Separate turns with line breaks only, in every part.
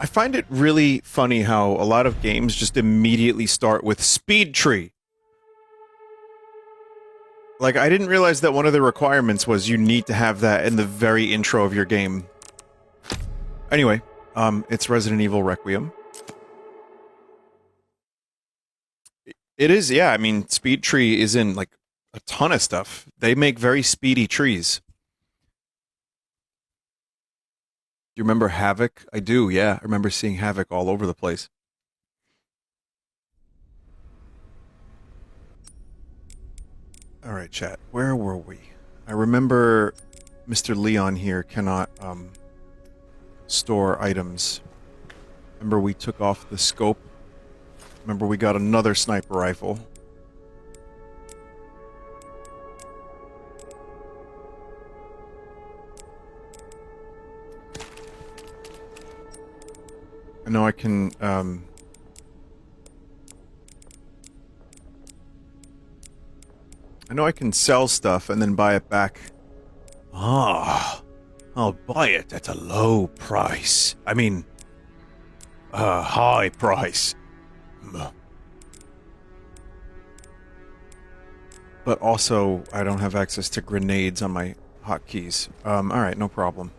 I find it really funny how a lot of games just immediately start with speed tree. Like, I didn't realize that one of the requirements was you need to have that in the very intro of your game. Anyway, it's Resident Evil Requiem. It is, yeah, I mean, speed tree is in, like, a ton of stuff. They make very speedy trees. Do you remember Havoc? I do, yeah. I remember seeing Havoc all over the place. Alright, chat. Where were we? I remember Mr. Leon here cannot, store items. Remember we took off the scope. Remember we got another sniper rifle. I know I can, I know I can sell stuff and then buy it back. Ah, I'll buy it at a low price. I mean, a high price. But also, I don't have access to grenades on my hotkeys. Alright, no problem.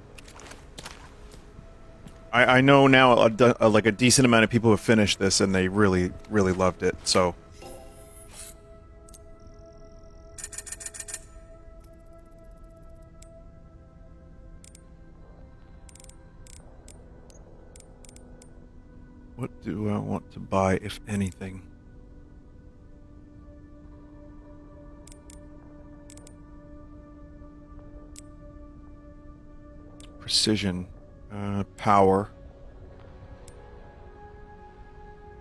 I know now like a decent amount of people have finished this and they really, really loved it, so... What do I want to buy, if anything? Precision. Power.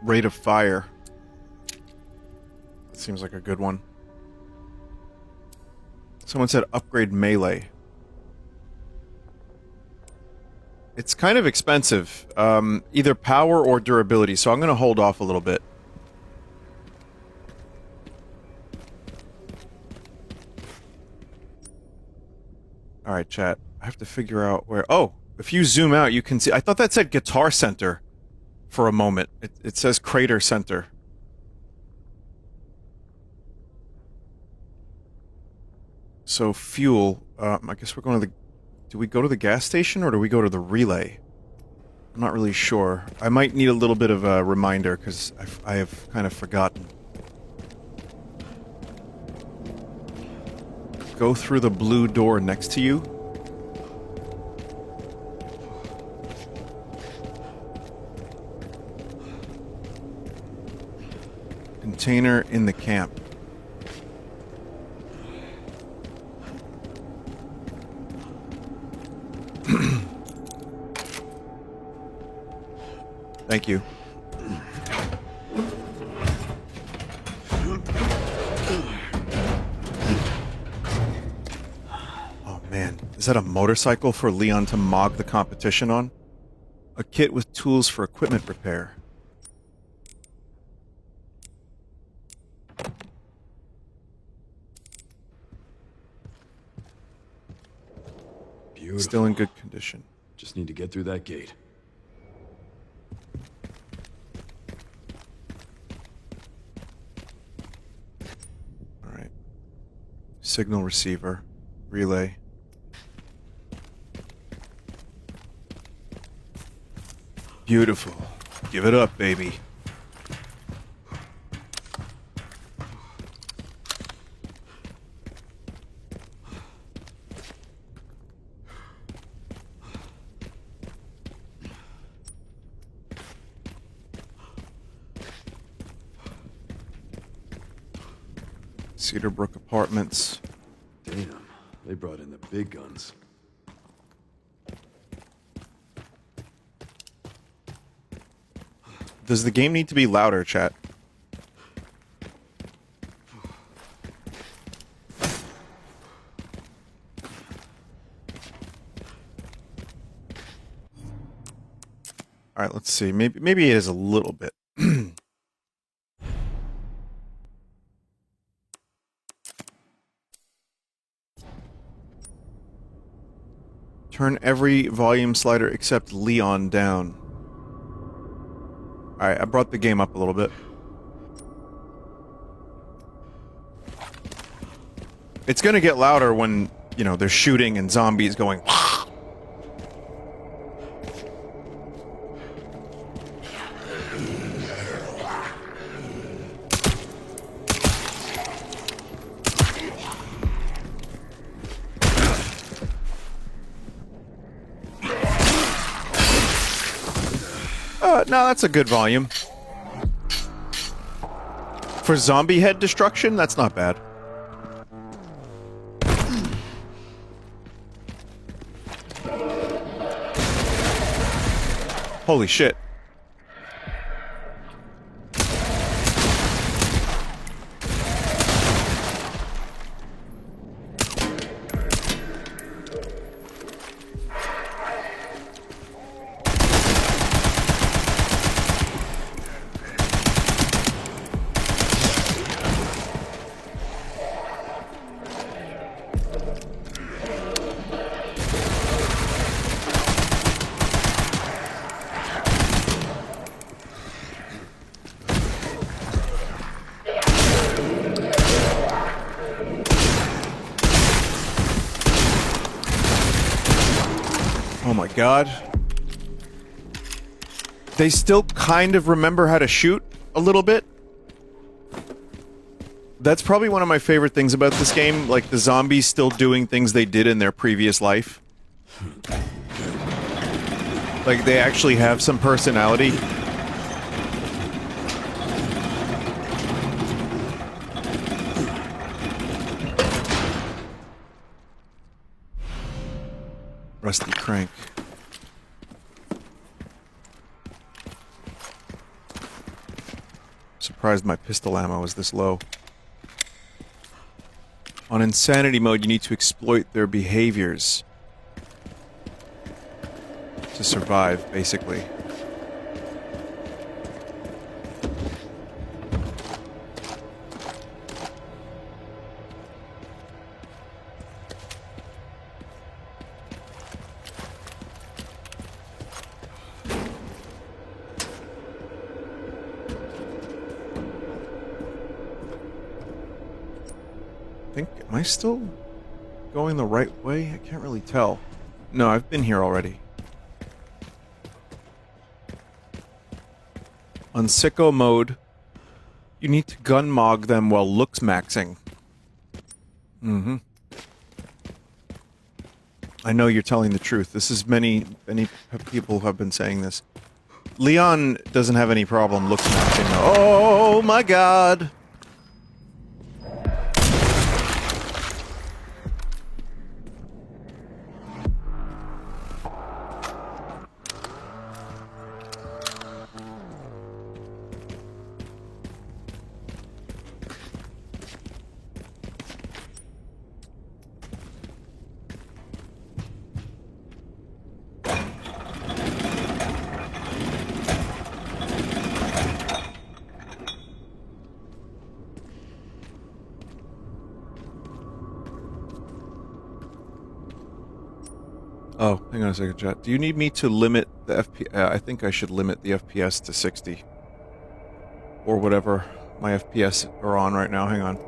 Rate of fire. That seems like a good one. Someone said upgrade melee. It's kind of expensive. Either power or durability, so I'm gonna hold off a little bit. Alright, chat. I have to figure out where... Oh! If you zoom out, you can see... I thought that said Guitar Center for a moment. It says Crater Center. So, fuel. I guess we're going to the... Do we go to the gas station, or do we go to the relay? I'm not really sure. I might need a little bit of a reminder, because I have kind of forgotten. Go through the blue door next to you. Container in the camp. Thank you. Oh man, is that a motorcycle for Leon to mog the competition on? A kit with tools for equipment repair.
Beautiful.
Still in good condition.
Just need to get through that gate.
Alright. Signal receiver. Relay. Beautiful. Give it up, baby. Cedarbrook Apartments.
Damn, they brought in the big guns.
Does the game need to be louder, chat? Alright, let's see. Maybe it is a little bit. Turn every volume slider except Leon down. Alright, I brought the game up a little bit. It's gonna get louder when, you know, they're shooting and zombies going... No, that's a good volume. For zombie head destruction, that's not bad. Holy shit. Oh my god. They still kind of remember how to shoot a little bit. That's probably one of my favorite things about this game, like the zombies still doing things they did in their previous life. Like they actually have some personality. Rusty crank. Surprised my pistol ammo is this low. On insanity mode, you need to exploit their behaviors to survive, basically. Am I still going the right way? I can't really tell. No, I've been here already. On sicko mode, you need to gun mog them while looks maxing. Mm-hmm. I know you're telling the truth. This is many people have been saying this. Leon doesn't have any problem looks maxing. Oh my god! Oh, hang on a second, chat. Do you need me to limit the FPS? I think I should limit the FPS to 60. Or whatever my FPS are on right now. Hang on.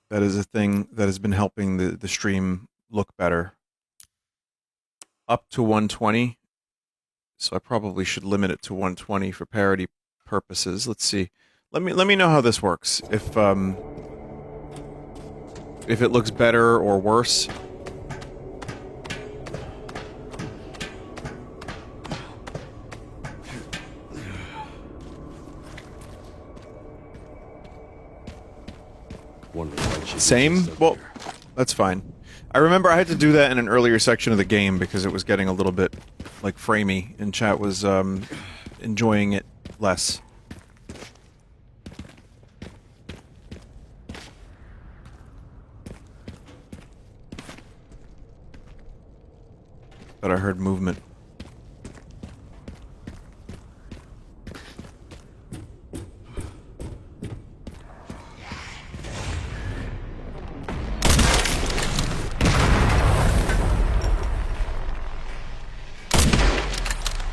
That is a thing that has been helping the stream look better. Up to 120. So I probably should limit it to 120 for parity purposes. Let's see. Let me know how this works. If it looks better or worse. Same? Well, that's fine. I remember I had to do that in an earlier section of the game because it was getting a little bit, like, framey, and chat was, enjoying it less. But I heard movement.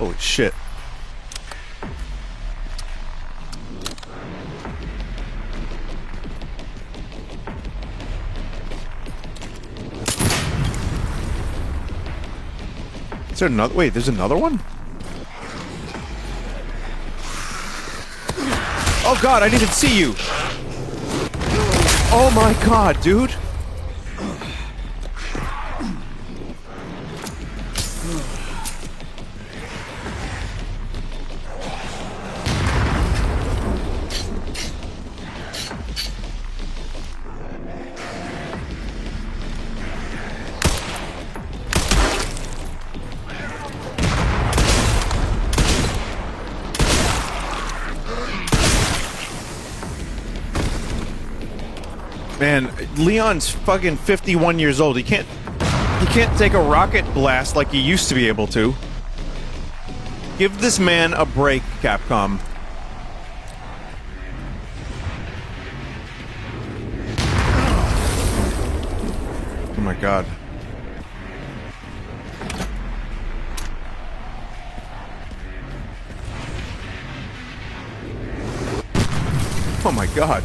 Holy shit. Is there another? Wait, there's another one? Oh god, I didn't see you! Oh my god, dude! Man, Leon's fucking 51 years old. He can't take a rocket blast like he used to be able to. Give this man a break, Capcom. Oh my god. Oh my god.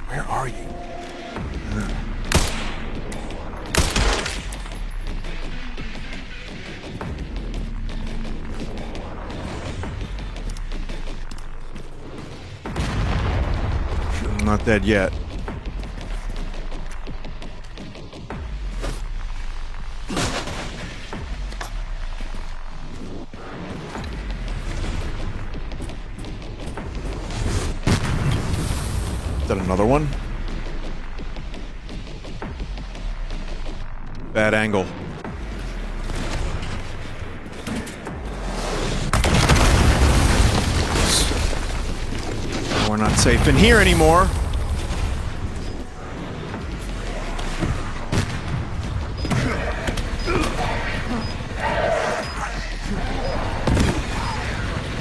Where are you? I'm not dead yet. Is that another one? Bad angle. We're not safe in here anymore.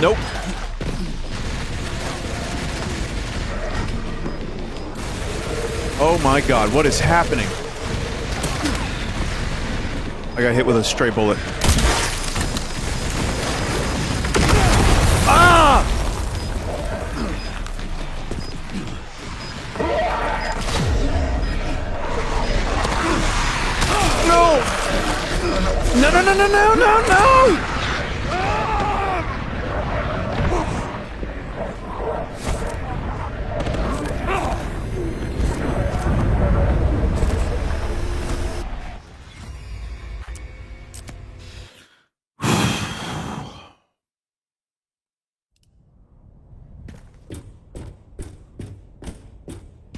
Nope. Oh my god, what is happening? I got hit with a stray bullet. Ah! No! No, no, no, no, no, no, no!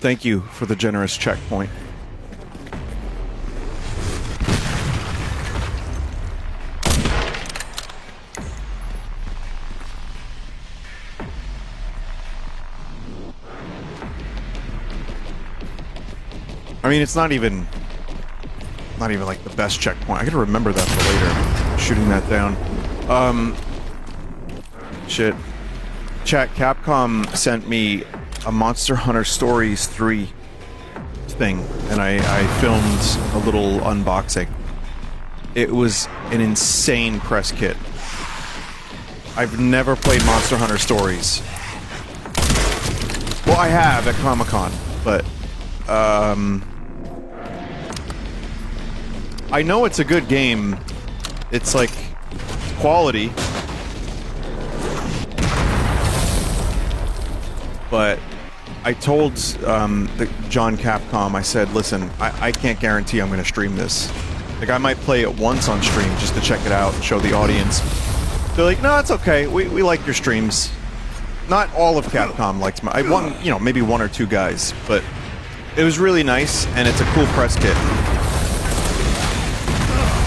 Thank you for the generous checkpoint. I mean, it's not even like the best checkpoint. I gotta remember that for later. Shooting that down. Shit. Chat, Capcom sent me a Monster Hunter Stories 3 thing, and I filmed a little unboxing. It was an insane press kit. I've never played Monster Hunter Stories. Well, I have at Comic-Con, but I know it's a good game. It's like quality. But I told John Capcom, I said, listen, I can't guarantee I'm going to stream this. Like, I might play it once on stream just to check it out and show the audience. They're like, no, it's okay. We like your streams. Not all of Capcom likes my... you know, maybe one or two guys. But it was really nice, and it's a cool press kit.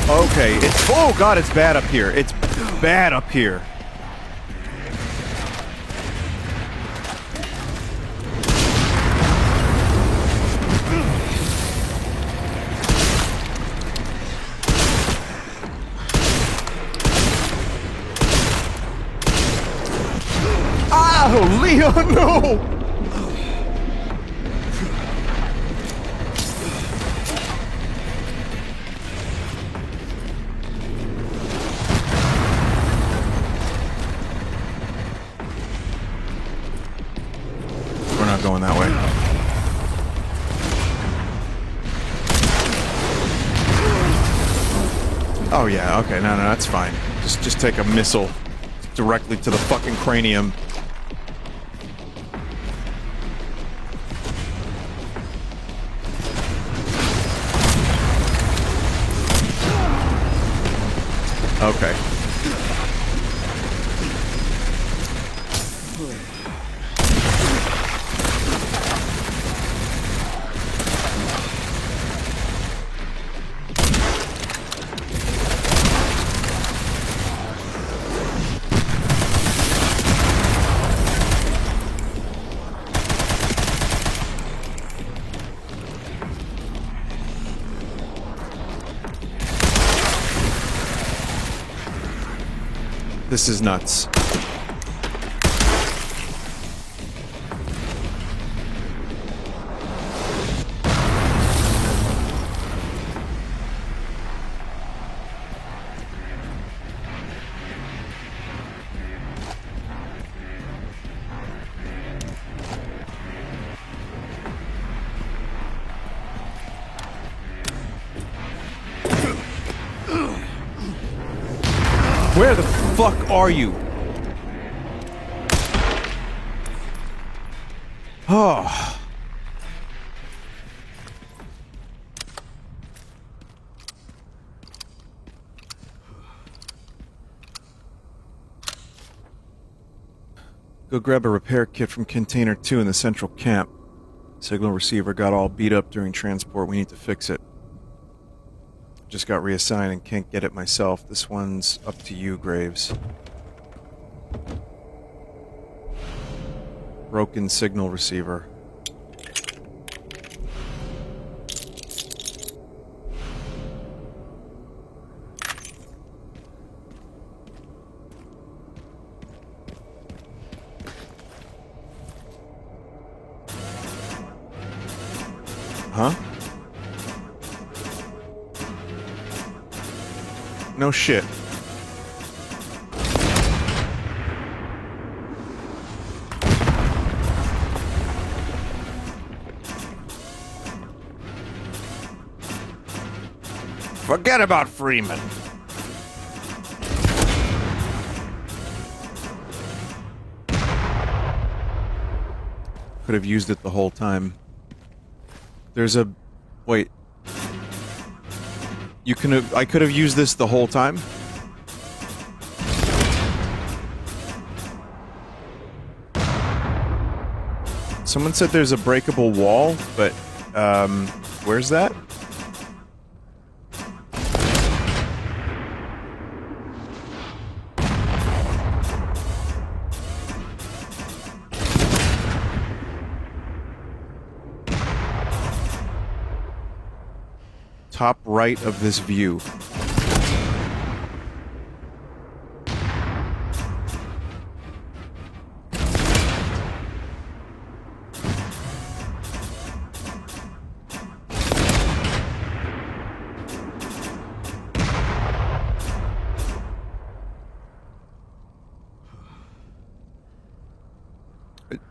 Okay, it's... Oh, God, it's bad up here. It's bad up here. Oh, Leon, no! We're not going that way. Oh yeah, okay, no, that's fine. Just take a missile directly to the fucking cranium. Okay. This is nuts. Where the fuck are you? Oh. Go grab a repair kit from Container 2 in the central camp. Signal receiver got all beat up during transport. We need to fix it. Just got reassigned and can't get it myself. This one's up to you, Graves. Broken signal receiver. Huh? No shit. Forget about Freeman. Could have used it the whole time. There's a... Wait. You can have... I could have used this the whole time? Someone said there's a breakable wall, but, where's that? Top right of this view.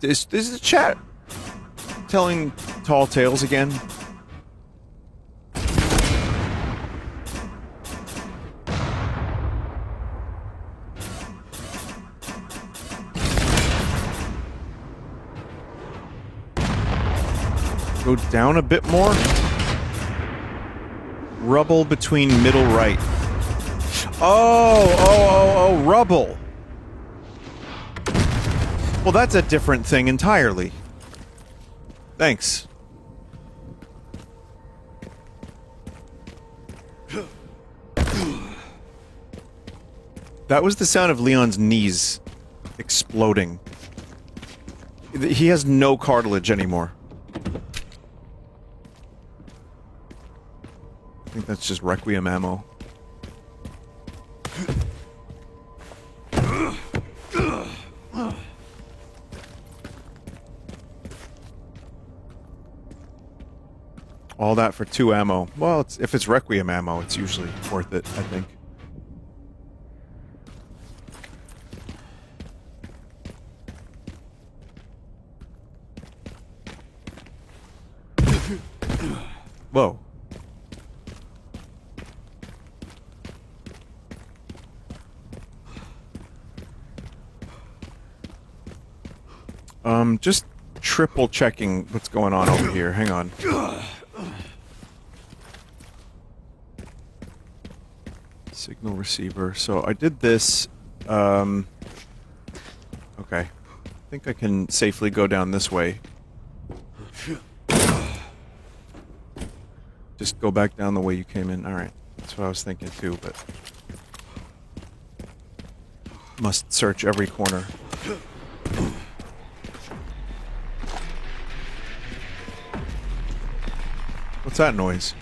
Is the chat telling tall tales again? Go down a bit more. Rubble between middle right. Oh, rubble. Well, that's a different thing entirely. Thanks. That was the sound of Leon's knees exploding. He has no cartilage anymore. I think that's just Requiem ammo. All that for 2 ammo. Well, if it's Requiem ammo, it's usually worth it, I think. Whoa. Just triple checking what's going on over here. Hang on. Signal receiver. So I did this. Okay. I think I can safely go down this way. Just go back down the way you came in. Alright. That's what I was thinking too, but... must search every corner. What's that noise?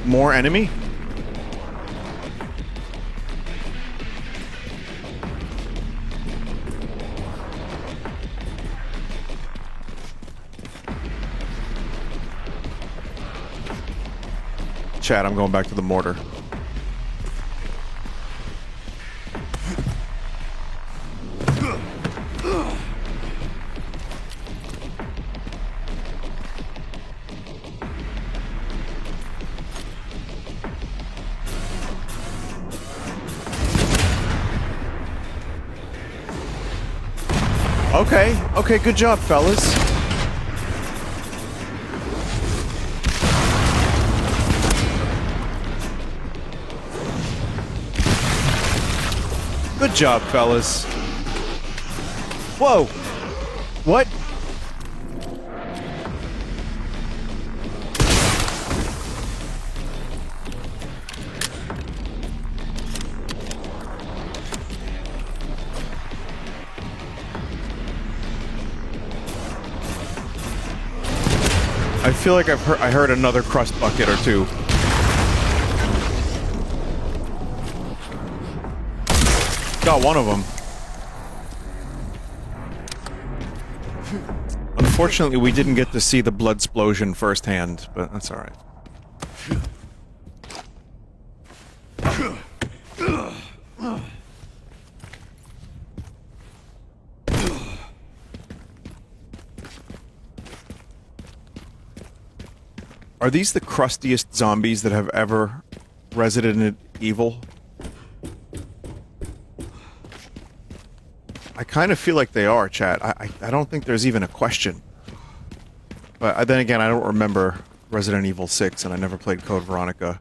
More enemy? Chat, I'm going back to the mortar. Okay, good job, fellas. Good job, fellas. Whoa! What? I feel like I heard another crust bucket or two. Got one of them. Unfortunately, we didn't get to see the blood explosion firsthand, but that's alright. Are these the crustiest zombies that have ever Resident Evil? I kind of feel like they are, chat. I don't think there's even a question. But then again, I don't remember Resident Evil 6, and I never played Code Veronica.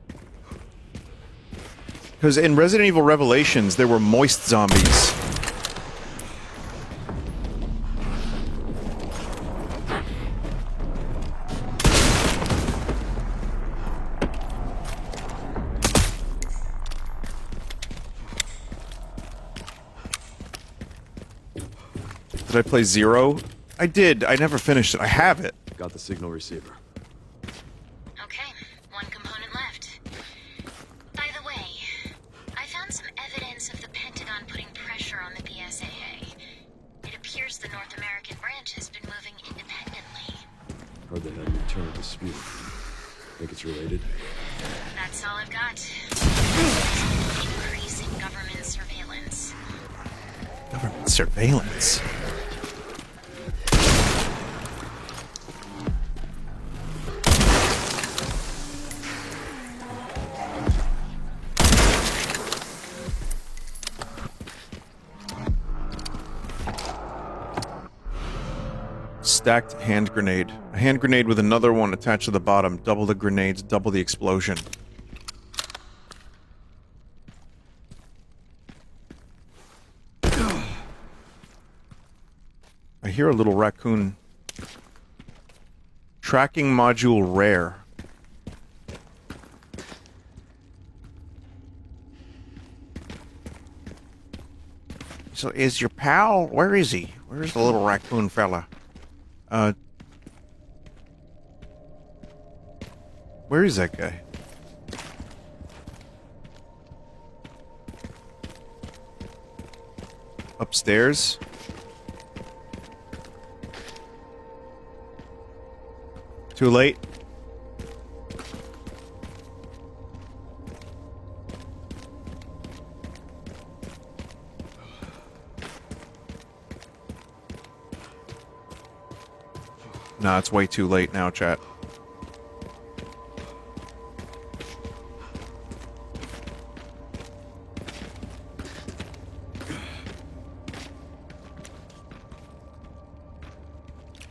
Because in Resident Evil Revelations, there were moist zombies. Did I play Zero? I did. I never finished it. I have it.
Got the signal receiver.
Okay, one component left. By the way, I found some evidence of the Pentagon putting pressure on the BSAA. It appears the North American branch has been moving independently.
Heard they had an internal dispute. Think it's related?
That's all I've got. Increasing government surveillance.
Government surveillance? Stacked hand grenade. A hand grenade with another one attached to the bottom. Double the grenades, double the explosion. I hear a little raccoon. Tracking module rare. So is your pal? Where is he? Where's the little raccoon fella? Where is that guy? Upstairs? Too late? Nah, it's way too late now, chat.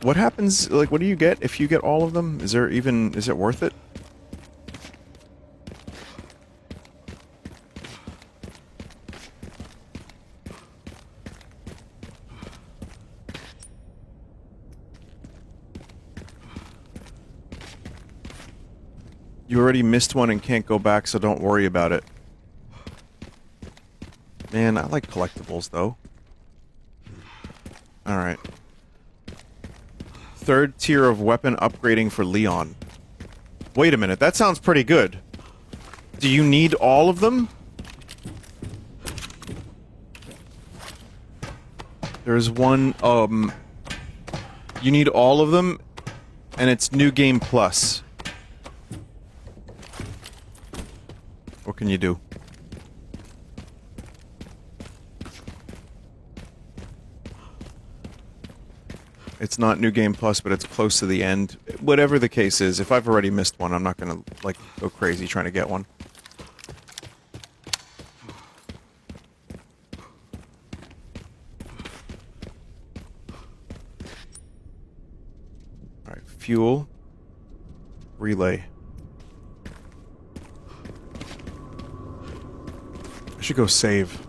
What happens, like, what do you get if you get all of them? Is it worth it? You already missed one and can't go back, so don't worry about it. Man, I like collectibles, though. Alright. Third tier of weapon upgrading for Leon. Wait a minute, that sounds pretty good. Do you need all of them? There's one, you need all of them, and it's New Game Plus. What can you do? It's not New Game Plus, but it's close to the end. Whatever the case is, if I've already missed one, I'm not gonna, like, go crazy trying to get one. Alright, fuel. Relay. I should go save.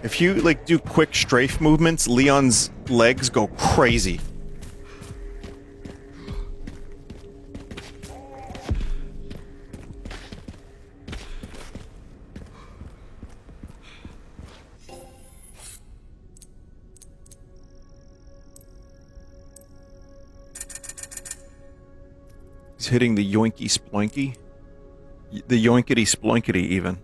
If you, like, do quick strafe movements, Leon's legs go crazy. He's hitting the yoinky sploinky. The yoinkity sploinkity, even.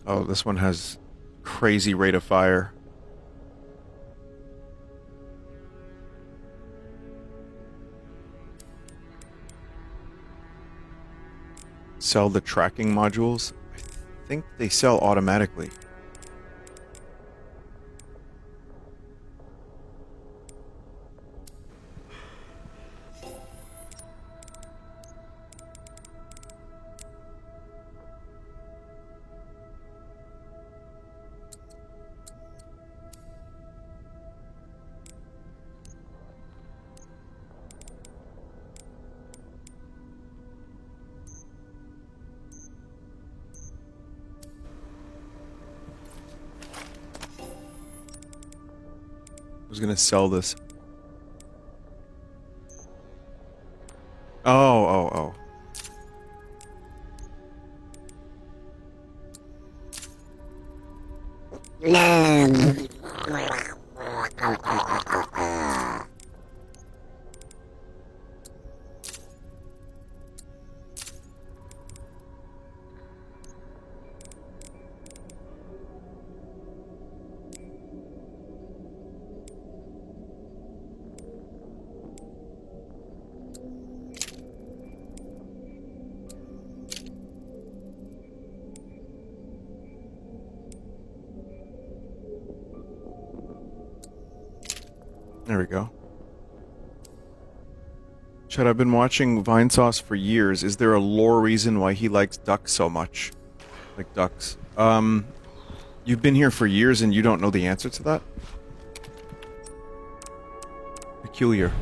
Oh, this one has crazy rate of fire. Sell the tracking modules? I think they sell automatically. I was gonna sell this. Oh. There we go. Chad, I've been watching Vinesauce for years. Is there a lore reason why he likes ducks so much? Like ducks. You've been here for years and you don't know the answer to that? Peculiar.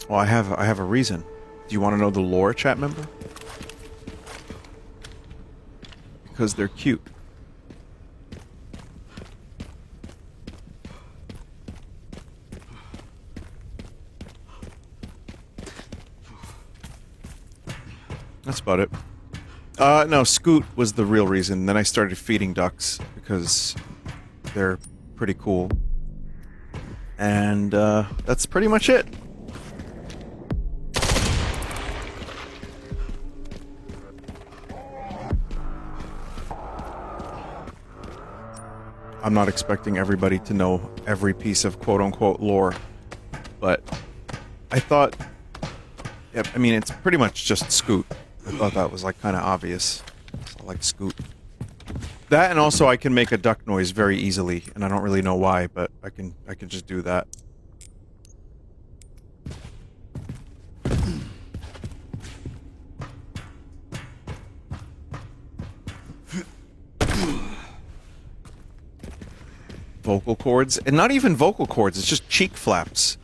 Well, I have a reason. Do you want to know the lore, chat member? Because they're cute. about it. No, Scoot was the real reason. Then I started feeding ducks because they're pretty cool. And, that's pretty much it. I'm not expecting everybody to know every piece of quote-unquote lore, but I thought... Yeah, I mean, it's pretty much just Scoot. I thought that was, like, kind of obvious. So I like Scoot. That, and also I can make a duck noise very easily, and I don't really know why, but I can just do that. Vocal cords, and not even vocal cords, it's just cheek flaps.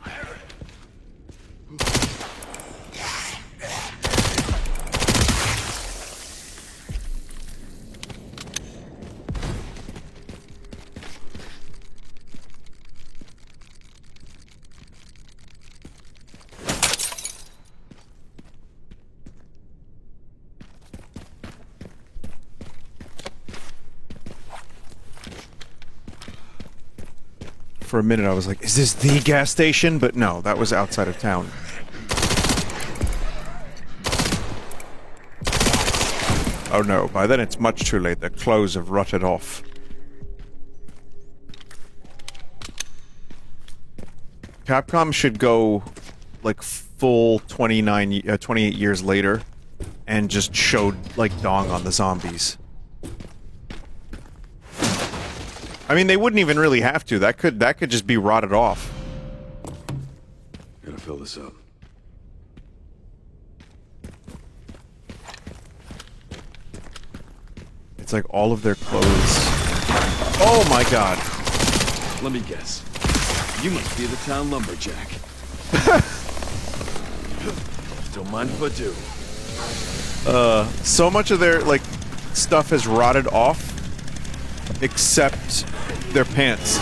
For a minute I was like, is this the gas station? But no, that was outside of town. Oh no, by then it's much too late. The clothes have rotted off. Capcom should go, like, full 28 years later and just showed, like, Dong on the zombies. I mean, they wouldn't even really have to. That could just be rotted off.
Gotta fill this up.
It's like all of their clothes. Oh my god.
Let me guess. You must be the town lumberjack. Don't mind if I do.
So much of their, like, stuff has rotted off, except their pants.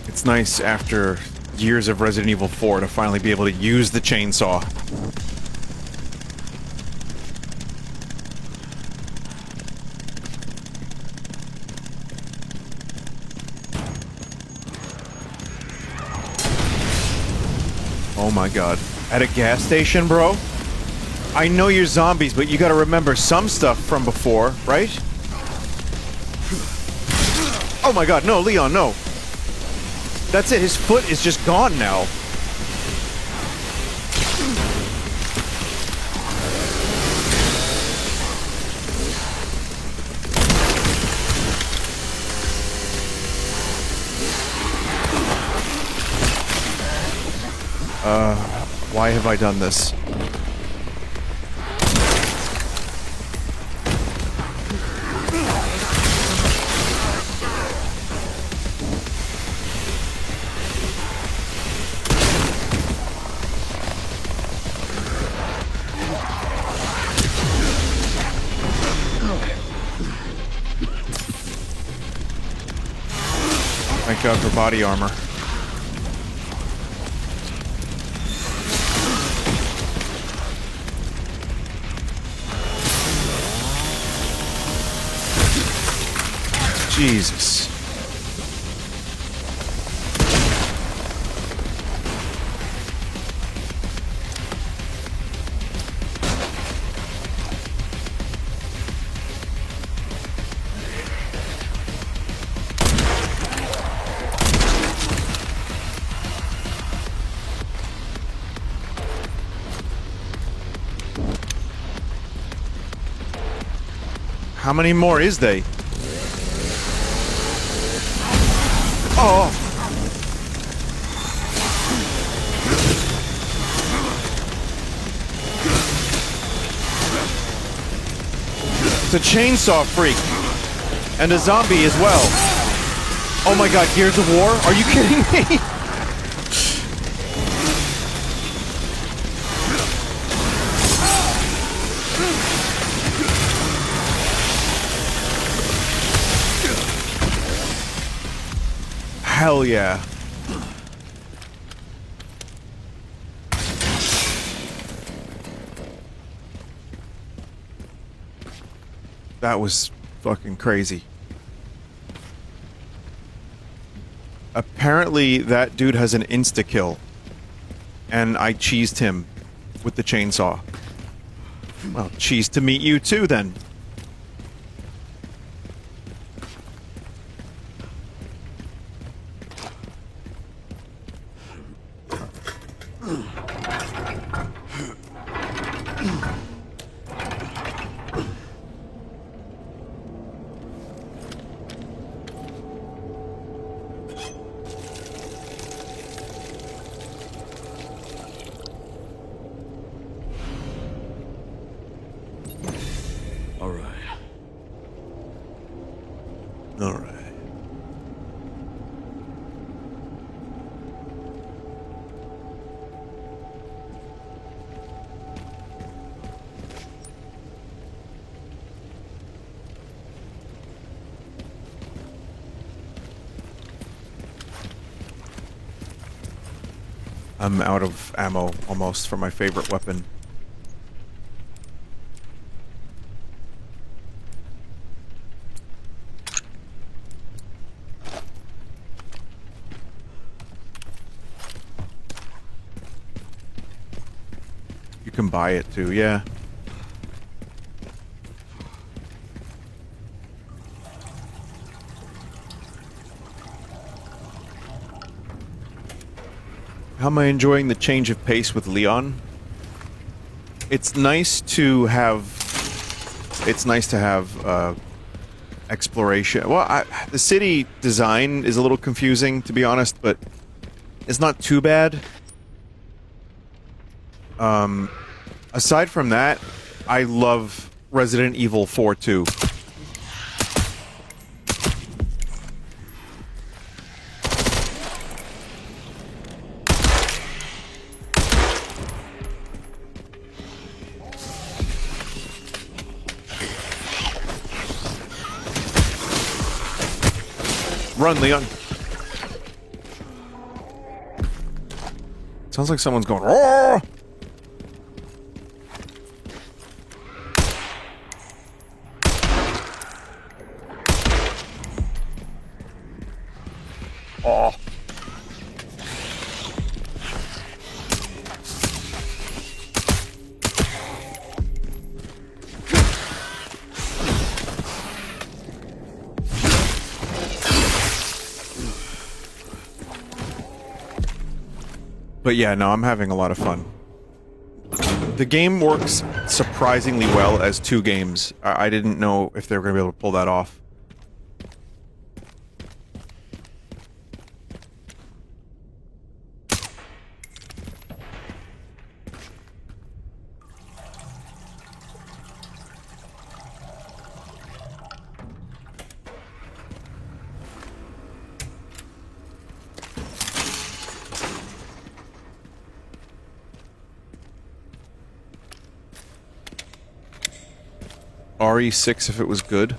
It's nice after years of Resident Evil 4 to finally be able to use the chainsaw. Oh my god. At a gas station, bro? I know you're zombies, but you gotta remember some stuff from before, right? Oh my god, no, Leon, no. That's it, his foot is just gone now. Why have I done this? Thank God for body armor. Jesus. How many more is they? Oh! It's a chainsaw freak. And a zombie as well. Oh my god, Gears of War? Are you kidding me? hell yeah. That was fucking crazy. Apparently, that dude has an insta-kill. And I cheesed him with the chainsaw. Well, cheese to meet you too, then.
All right.
All right. I'm out of ammo, almost, for my favorite weapon. You can buy it too, yeah. How am I enjoying the change of pace with Leon? It's nice to have... exploration. Well, the city design is a little confusing, to be honest, but it's not too bad. Aside from that, I love Resident Evil 4 too. Run, Leon. Sounds like someone's going, "Roar!" Oh. But yeah, no, I'm having a lot of fun. The game works surprisingly well as two games. I didn't know if they were going to be able to pull that off. RE6 if it was good.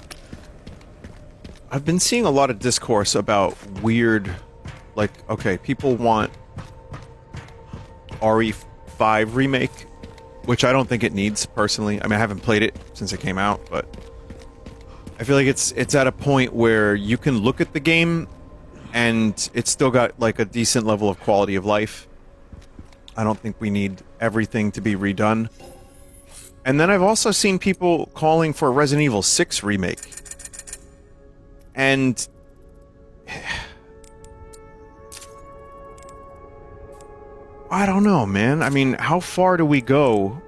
I've been seeing a lot of discourse about weird, like, okay, people want RE5 remake, which I don't think it needs, personally. I mean, I haven't played it since it came out, but I feel like it's at a point where you can look at the game and it's still got, like, a decent level of quality of life. I don't think we need everything to be redone. And then I've also seen people calling for a Resident Evil 6 remake. And... I don't know, man. I mean, how far do we go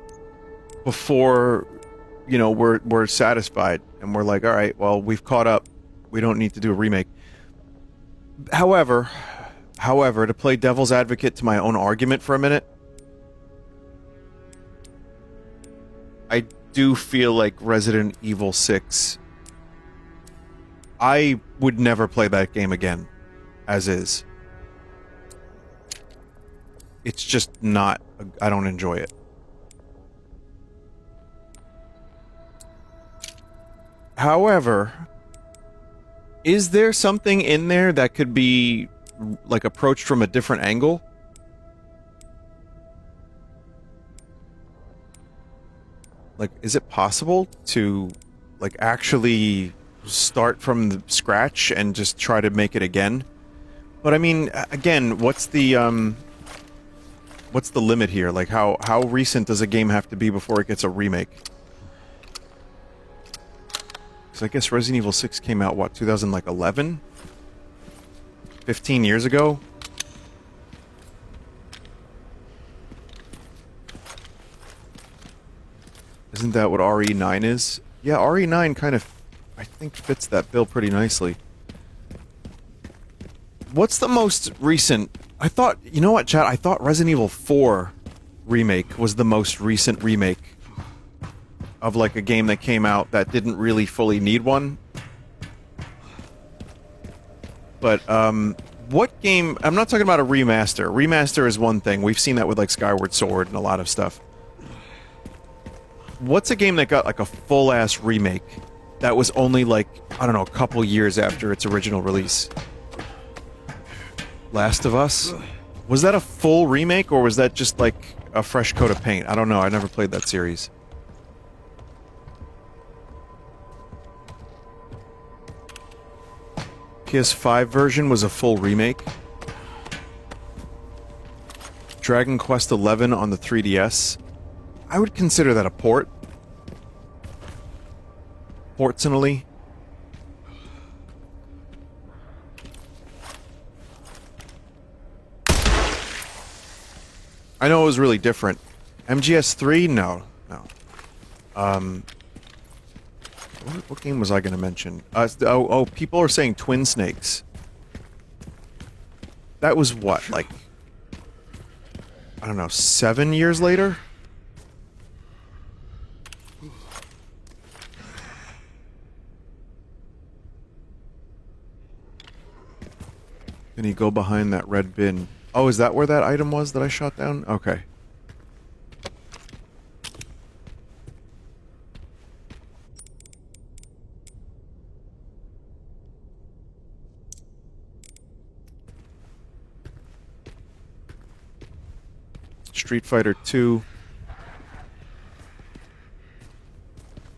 before, you know, we're satisfied and we're like, all right, well, we've caught up. We don't need to do a remake. However, to play devil's advocate to my own argument for a minute, I do feel like Resident Evil 6... I would never play that game again, as is. It's just not... I don't enjoy it. However, is there something in there that could be like approached from a different angle. Like, is it possible to, like, actually start from the scratch and just try to make it again? But I mean, again, what's the limit here? Like, how recent does a game have to be before it gets a remake? Because I guess Resident Evil 6 came out, what, 2011? 15 years ago? Isn't that what RE9 is? Yeah, RE9 kind of, I think, fits that bill pretty nicely. What's the most recent... I thought... You know what, chat? I thought Resident Evil 4 remake was the most recent remake of, like, a game that came out that didn't really fully need one. But, what game... I'm not talking about a remaster. Remaster is one thing. We've seen that with, like, Skyward Sword and a lot of stuff. What's a game that got, like, a full-ass remake that was only, like, I don't know, a couple years after its original release? Last of Us? Was that a full remake, or was that just, like, a fresh coat of paint? I don't know, I never played that series. PS5 version was a full remake. Dragon Quest XI on the 3DS. I would consider that a port. Fortunately. I know it was really different. MGS3? No. No. What game was I going to mention? People are saying Twin Snakes. That was what, like... I don't know, 7 years later? Can you go behind that red bin? Oh, is that where that item was that I shot down? Okay. Street Fighter 2.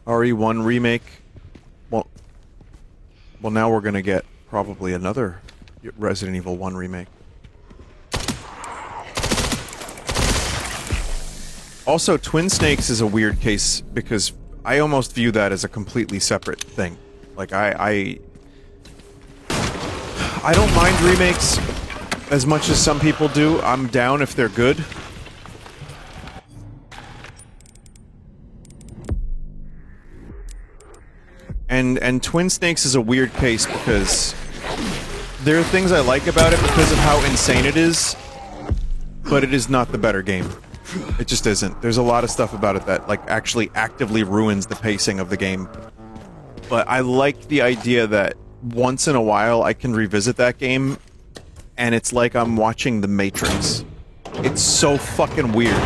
RE1 remake. Well, now we're gonna get probably another Resident Evil 1 remake. Also, Twin Snakes is a weird case because I almost view that as a completely separate thing. Like, I don't mind remakes as much as some people do. I'm down if they're good. And Twin Snakes is a weird case because there are things I like about it because of how insane it is, but it is not the better game. It just isn't. There's a lot of stuff about it that, like, actually actively ruins the pacing of the game. But I like the idea that once in a while I can revisit that game, and it's like I'm watching The Matrix. It's so fucking weird.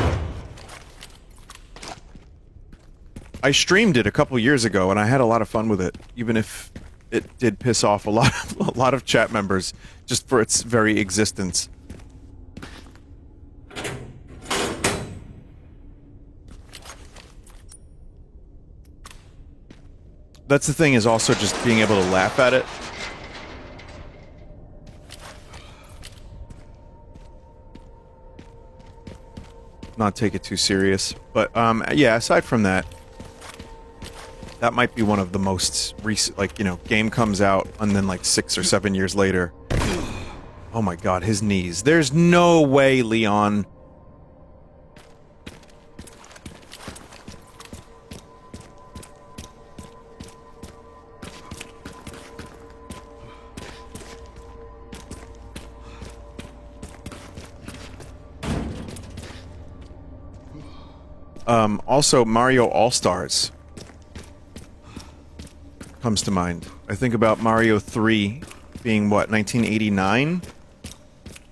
I streamed it a couple years ago, and I had a lot of fun with it, even if it did piss off a lot of chat members, just for its very existence. That's the thing, is also just being able to laugh at it. Not take it too serious. But, yeah, aside from that, that might be one of the most recent, like, you know, game comes out, and then, like, 6 or 7 years later. Oh my god, his knees. There's no way, Leon. Also, Mario All-Stars comes to mind. I think about Mario 3 being, what, 1989?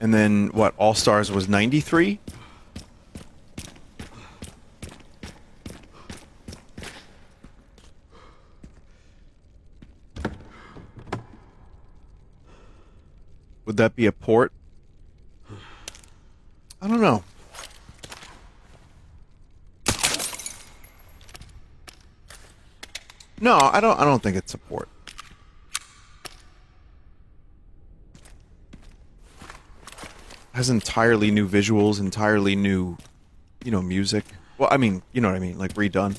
And then, what, All-Stars was 93? Would that be a port? I don't know. No, I don't think it's a port. Has entirely new visuals, entirely new, you know, music. Well, I mean, you know what I mean, like redone.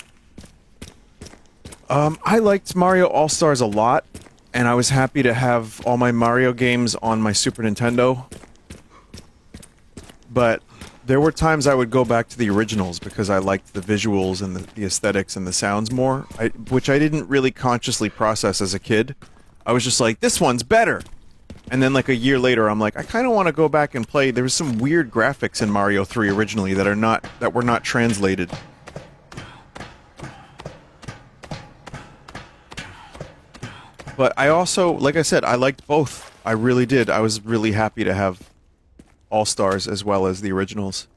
I liked Mario All-Stars a lot, and I was happy to have all my Mario games on my Super Nintendo. But there were times I would go back to the originals because I liked the visuals and the aesthetics and the sounds more, which I didn't really consciously process as a kid. I was just like, this one's better! And then like a year later, I'm like, I kind of want to go back and play. There was some weird graphics in Mario 3 originally that were not translated. But I also, like I said, I liked both. I really did. I was really happy to have All-Stars as well as the originals.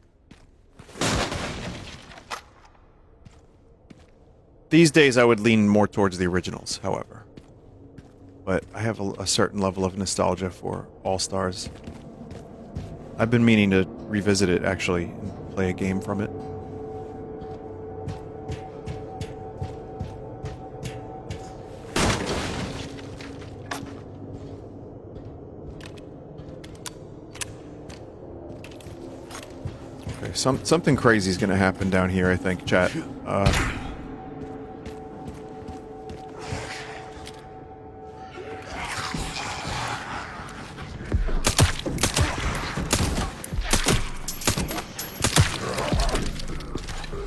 These days I would lean more towards the originals, however. But I have a certain level of nostalgia for All-Stars. I've been meaning to revisit it, actually, and play a game from it. Okay, something crazy is going to happen down here, I think, chat.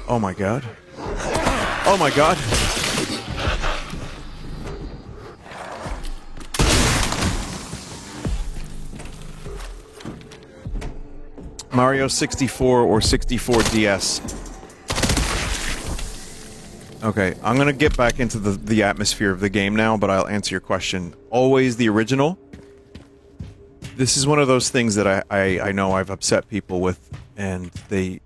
Oh my god. Oh my god. Mario 64 or 64 DS. Okay, I'm gonna get back into the atmosphere of the game now, but I'll answer your question. Always the original. This is one of those things that I know I've upset people with, and they,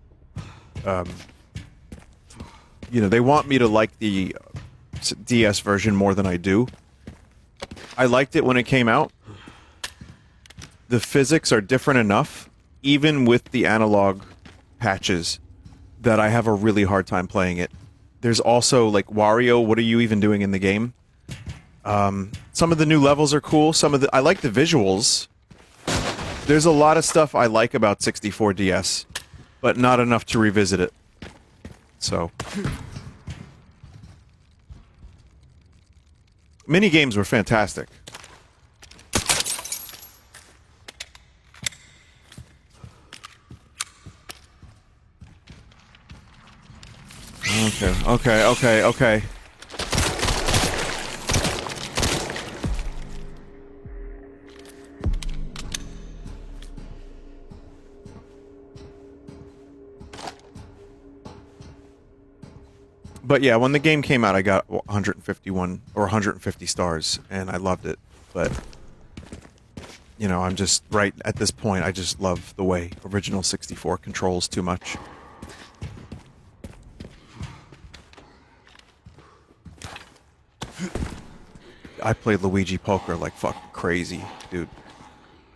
you know, they want me to like the DS version more than I do. I liked it when it came out. The physics are different enough, even with the analog patches, that I have a really hard time playing it. There's also, like, Wario, what are you even doing in the game? Some of the new levels are cool, I like the visuals. There's a lot of stuff I like about 64 DS, but not enough to revisit it. So... Minigames were fantastic. Okay. But yeah, when the game came out, I got 151 or 150 stars, and I loved it. But, you know, I'm just, right at this point, I just love the way original 64 controls too much. I played Luigi Poker like fucking crazy, dude.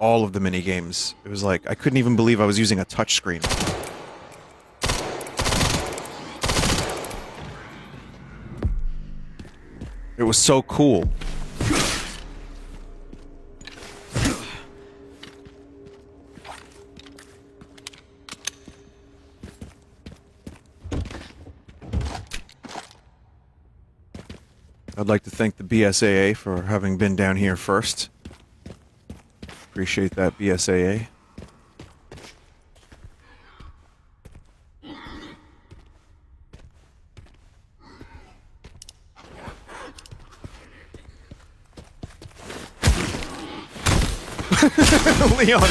All of the mini games. It was like, I couldn't even believe I was using a touchscreen. It was so cool. I'd like to thank the BSAA for having been down here first. Appreciate that, BSAA. Leon,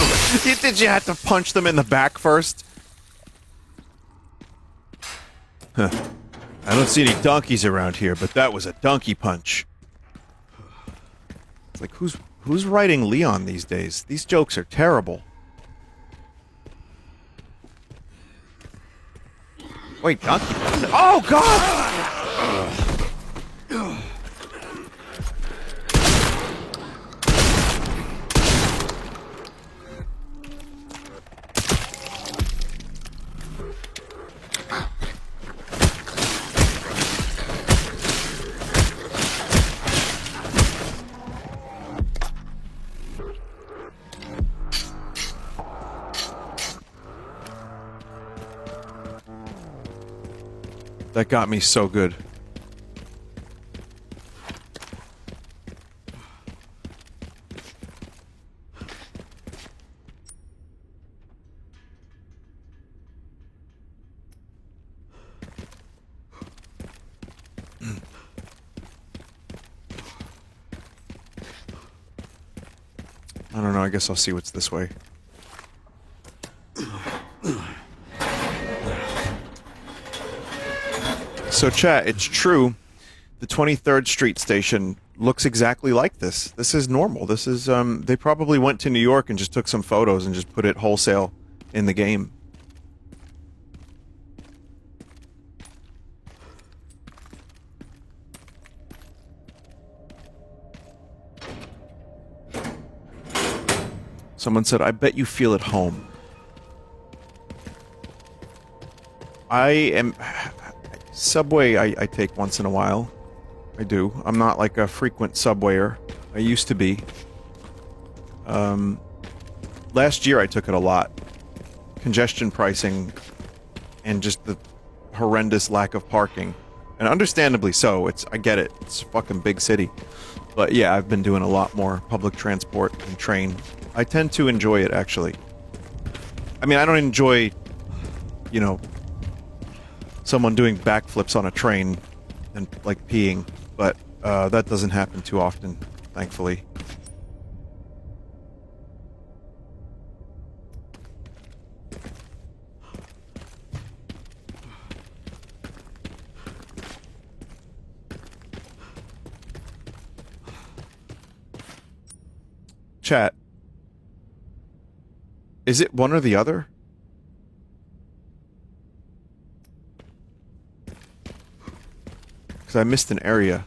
did you have to punch them in the back first? Huh. I don't see any donkeys around here, but that was a donkey punch. It's like, who's writing Leon these days? These jokes are terrible. Wait, donkey punch? Oh, God! That got me so good. I don't know, I guess I'll see what's this way. So chat, it's true. The 23rd Street station looks exactly like this. This is normal. This is, they probably went to New York and just took some photos and just put it wholesale in the game. Someone said, I bet you feel at home. I am... Subway I take once in a while. I do. I'm not like a frequent subwayer. I used to be. Last year I took it a lot. Congestion pricing and just the horrendous lack of parking. And understandably so. I get it. It's a fucking big city. But yeah, I've been doing a lot more public transport and train. I tend to enjoy it, actually. I mean, I don't enjoy, you know, someone doing backflips on a train and, like, peeing, but that doesn't happen too often, thankfully. Chat. Is it one or the other? Because I missed an area.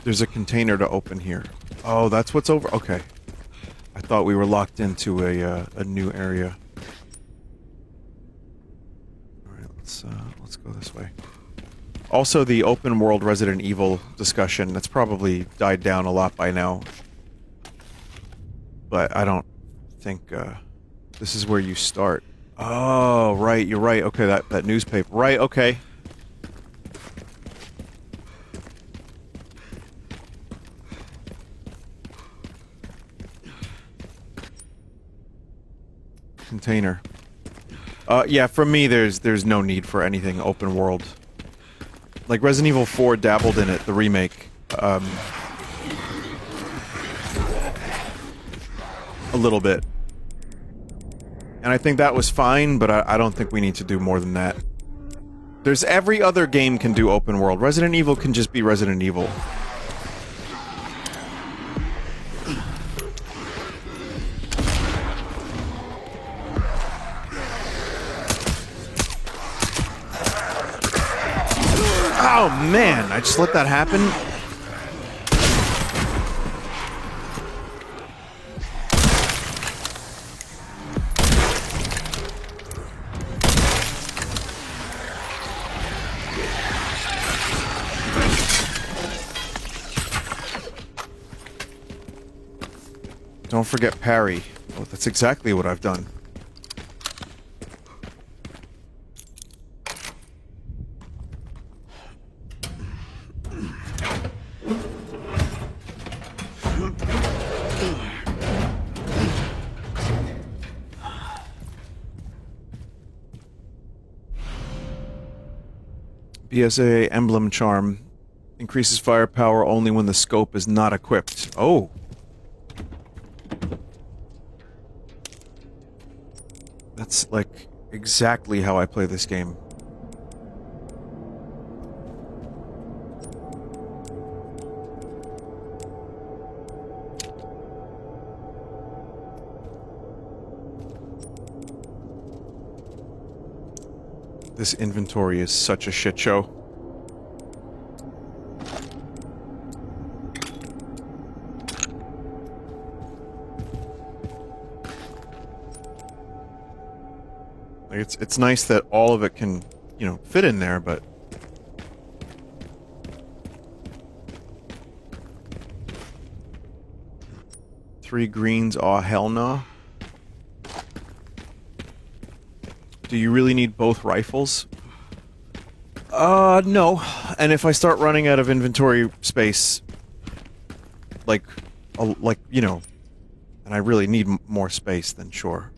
There's a container to open here. Oh, that's what's over. Okay. I thought we were locked into a new area. Alright, let's go this way. Also, the open world Resident Evil discussion, that's probably died down a lot by now. But I don't think, this is where you start. Oh, right, you're right. Okay, that newspaper. Right, okay. Container. Yeah, for me, there's no need for anything open world. Like, Resident Evil 4 dabbled in it, the remake. A little bit. And I think that was fine, but I don't think we need to do more than that. There's every other game can do open world. Resident Evil can just be Resident Evil. Oh man, I just let that happen. Don't forget parry. Oh, that's exactly what I've done. BSA emblem charm increases firepower only when the scope is not equipped. Oh. That's like exactly how I play this game. This inventory is such a shit show. Like it's nice that all of it can, you know, fit in there, but three greens, aw hell no. Do you really need both rifles? No. And if I start running out of inventory space, like, you know, and I really need more space, then sure.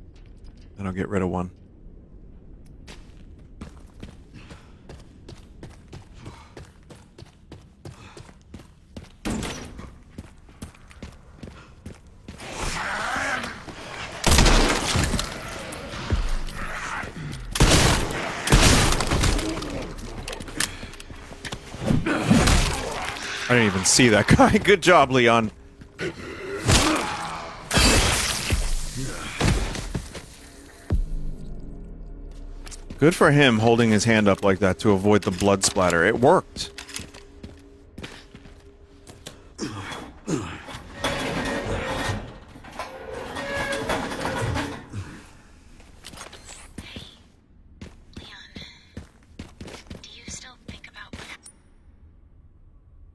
Then I'll get rid of one. I didn't even see that guy. Good job, Leon. Good for him holding his hand up like that to avoid the blood splatter. It worked.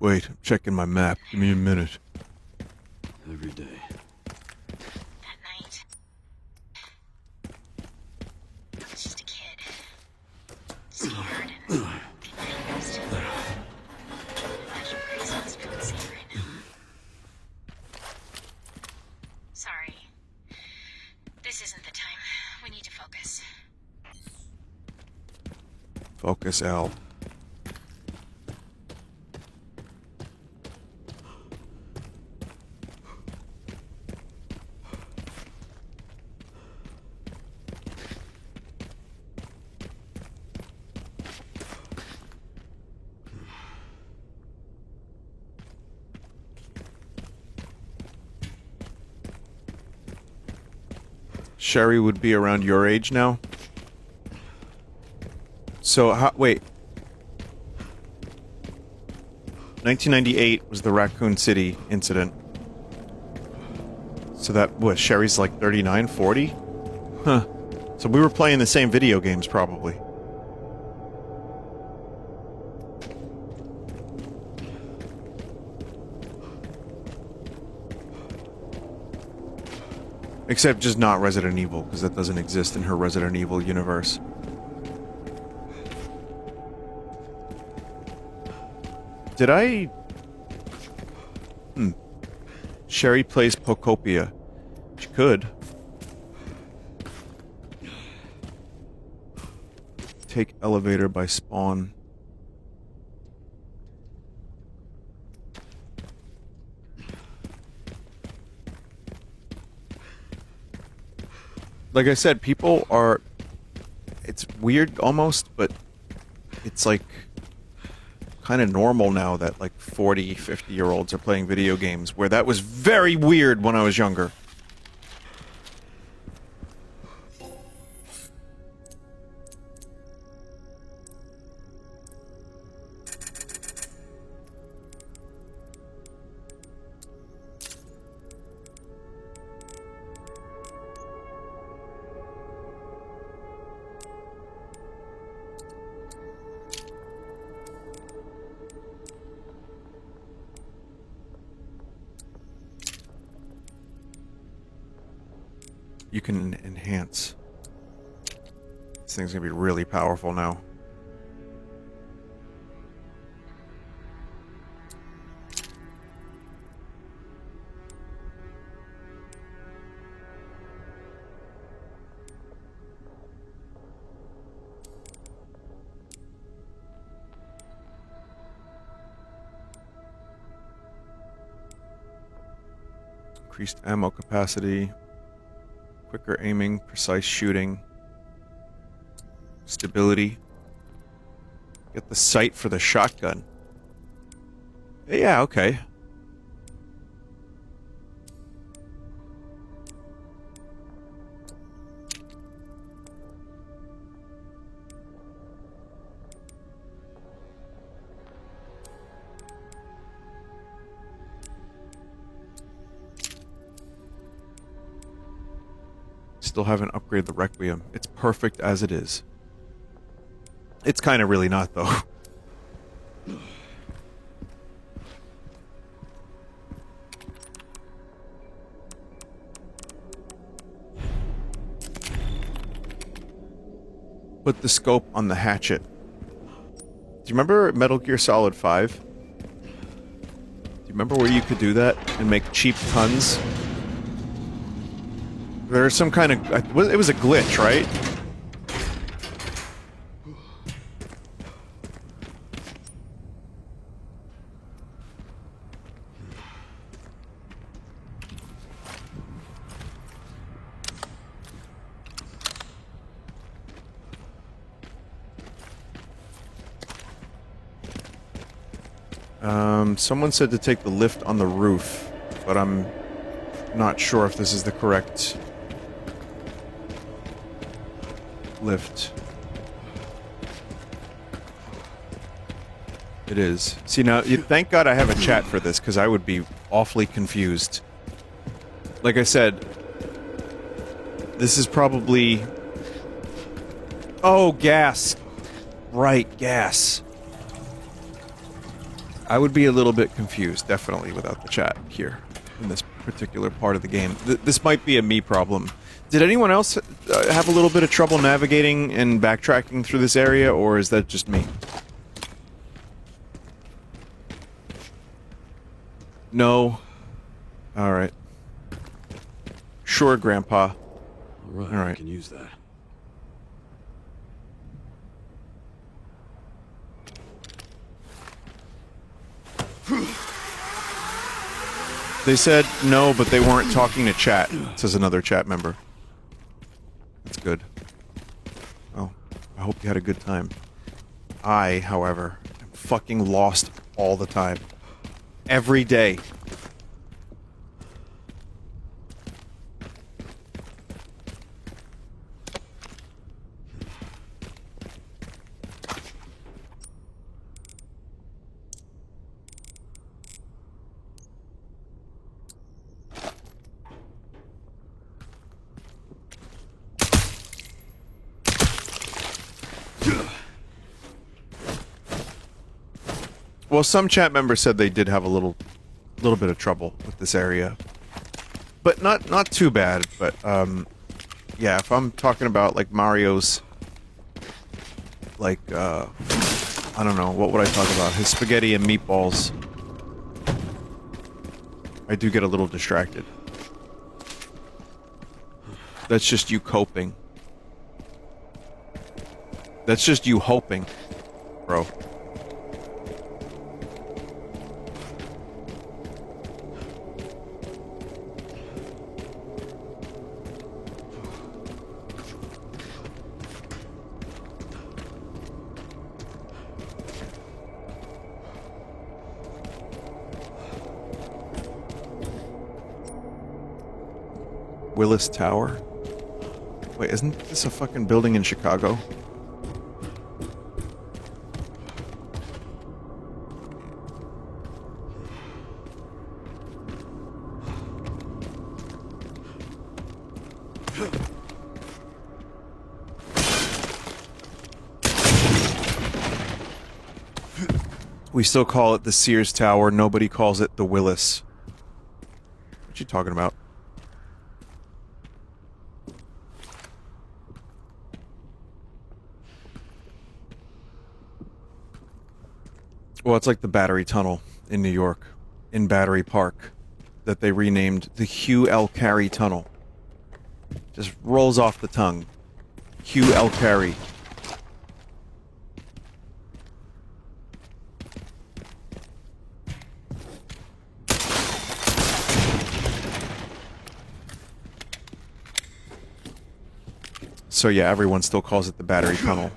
Wait, I'm checking my map. Give me a minute.
Every day.
That night, I was just a kid. Scared and confused. Imagine Grace must feel the same right now. Sorry. This isn't the time. We need to focus.
Focus L. Sherry would be around your age now? So, wait. 1998 was the Raccoon City incident. So that, what, Sherry's like 39, 40? Huh. So we were playing the same video games, probably. Except just not Resident Evil, because that doesn't exist in her Resident Evil universe. Did I... Sherry plays Pocopia. She could. Take elevator by spawn. Like I said, people are... It's weird almost, but it's like kind of normal now that like 40, 50-year-olds are playing video games, where that was very weird when I was younger. You can enhance. This thing's gonna be really powerful now. Increased ammo capacity. Quicker aiming, precise shooting, stability. Get the sight for the shotgun. Yeah, okay. Still haven't upgraded the Requiem. It's perfect as it is. It's kind of really not, though. put the scope on the hatchet. Do you remember Metal Gear Solid 5? Do you remember where you could do that and make cheap guns? There's some kind of... it was a glitch, right? Someone said to take the lift on the roof, but I'm not sure if this is the correct lift. It is. See, now, thank God I have a chat for this, because I would be awfully confused. Like I said, this is probably... Oh, gas! Right, gas. I would be a little bit confused, definitely, without the chat here, in this particular part of the game. This might be a me problem. Did anyone else have a little bit of trouble navigating and backtracking through this area, or is that just me? No. Alright. Sure, Grandpa.
Alright,
All right.
I can use that.
They said no, but they weren't talking to chat, says another chat member. That's good. Oh, I hope you had a good time. I, however, am fucking lost all the time. Every day. Well, some chat members said they did have a little bit of trouble with this area, but not too bad. But yeah, if I'm talking about like Mario's, like I don't know, what would I talk about? His spaghetti and meatballs. I do get a little distracted. That's just you coping. That's just you hoping, bro. Willis Tower? Wait, isn't this a fucking building in Chicago? We still call it the Sears Tower, nobody calls it the Willis. What you talking about? Well, it's like the Battery Tunnel in New York, in Battery Park, that they renamed the Hugh L. Carey Tunnel. Just rolls off the tongue. Hugh L. Carey. So yeah, everyone still calls it the Battery Tunnel.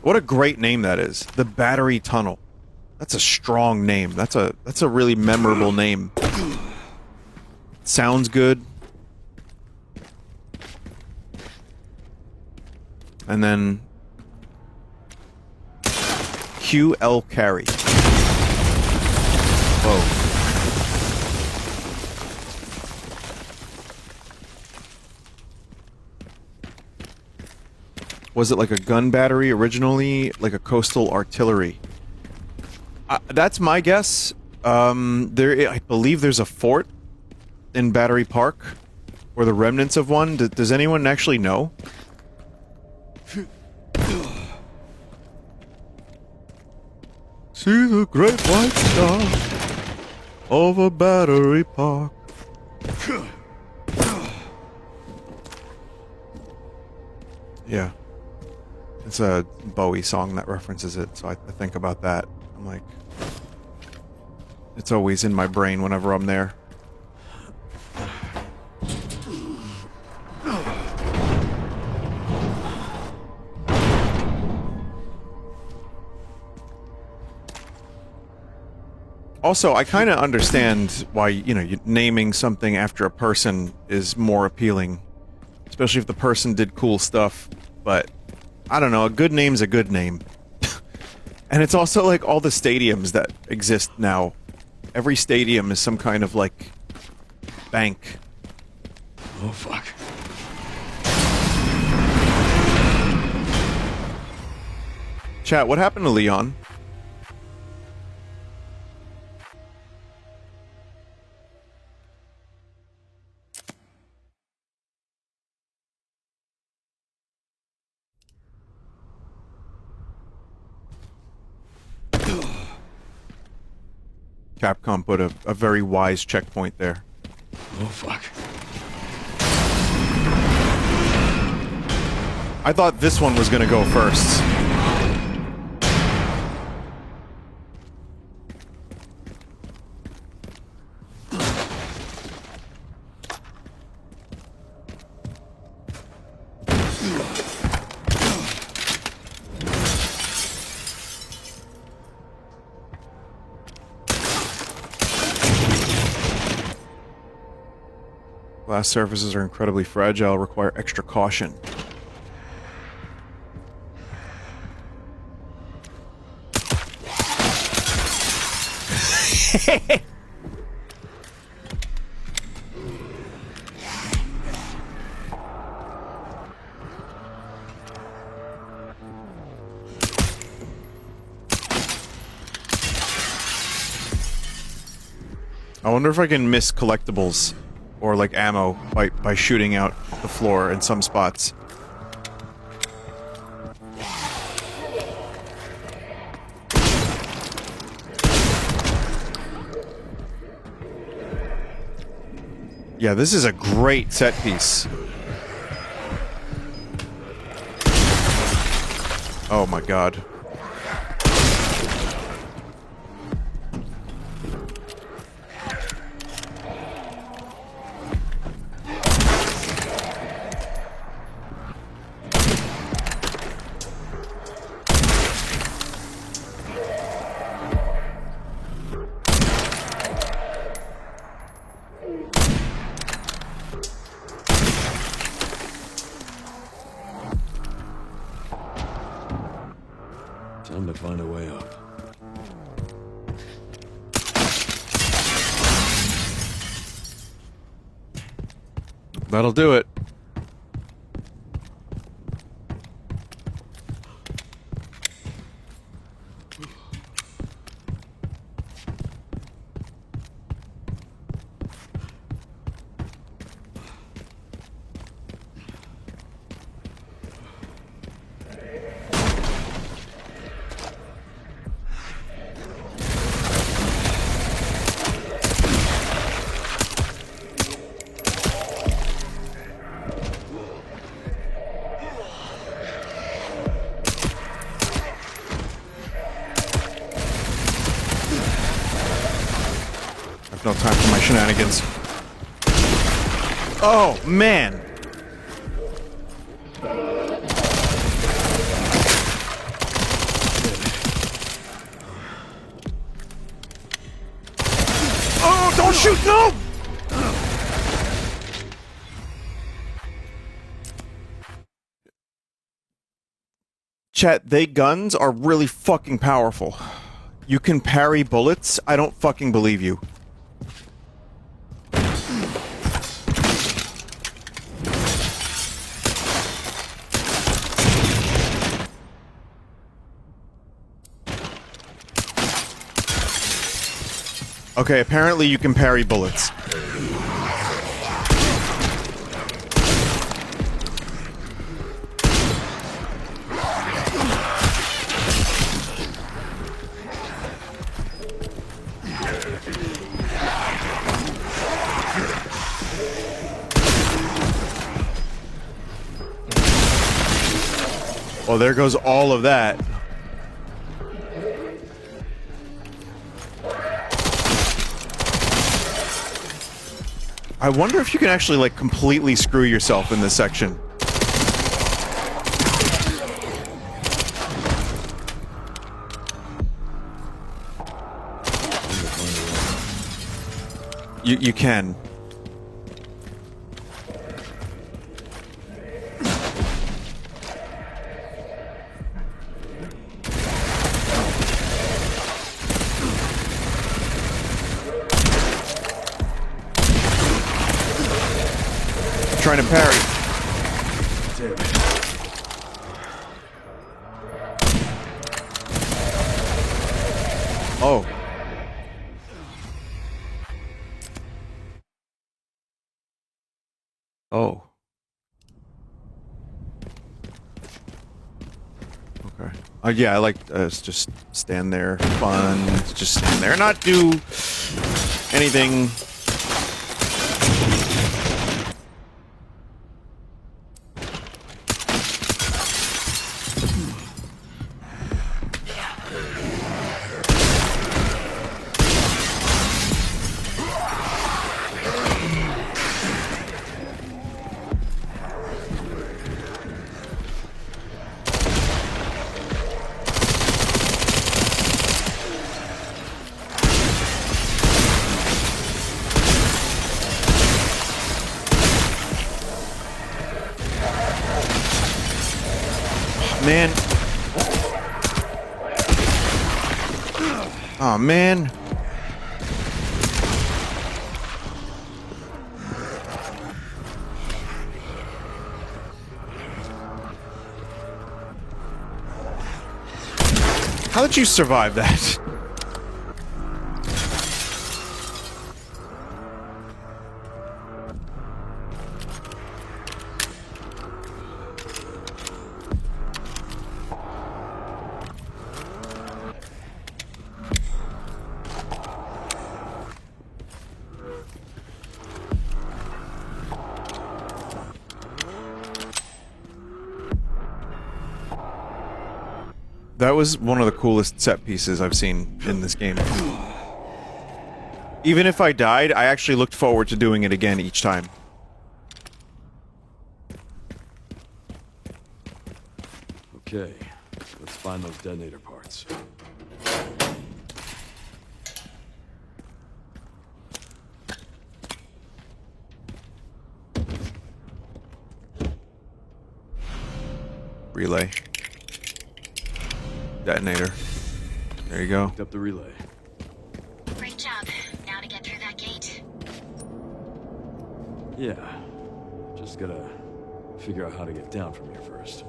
What a great name that is. The Battery Tunnel. That's a strong name. That's a really memorable name. Sounds good. And then Hugh L. Carey. Whoa. Was it like a gun battery originally? Like a coastal artillery? That's my guess. I believe there's a fort in Battery Park, or the remnants of one. Does anyone actually know? See the great white star over Battery Park. Yeah. It's a Bowie song that references it, so I think about that. I'm like... It's always in my brain whenever I'm there. Also, I kind of understand why, you know, naming something after a person is more appealing. Especially if the person did cool stuff, but... I don't know, a good name's a good name. And it's also like all the stadiums that exist now. Every stadium is some kind of, like, bank.
Oh, fuck.
Chat, what happened to Leon? Capcom put a very wise checkpoint there.
Oh, fuck.
I thought this one was gonna go first. Glass surfaces are incredibly fragile, require extra caution. I wonder if I can miss collectibles or like ammo by shooting out the floor in some spots. Yeah, this is a great set piece. Oh my god.
Time to find a way up.
That'll do it. No time for my shenanigans. Oh, man! Oh, don't shoot! No! Chat, they guns are really fucking powerful. You can parry bullets? I don't fucking believe you. Okay, apparently you can parry bullets. Well, there goes all of that. I wonder if you can actually, like, completely screw yourself in this section. You can. Trying to parry. Oh. Oh. Okay. Yeah, I like just stand there, fun, just stand there, not do anything. Man. Oh, man. How did you survive that? That was one of the coolest set pieces I've seen in this game. Even if I died, I actually looked forward to doing it again each time.
Okay, let's find those detonator parts.
Relay. Detonator. There you go.
Picked up the relay.
Great job. Now to get through that gate.
Yeah. Just gotta figure out how to get down from here first.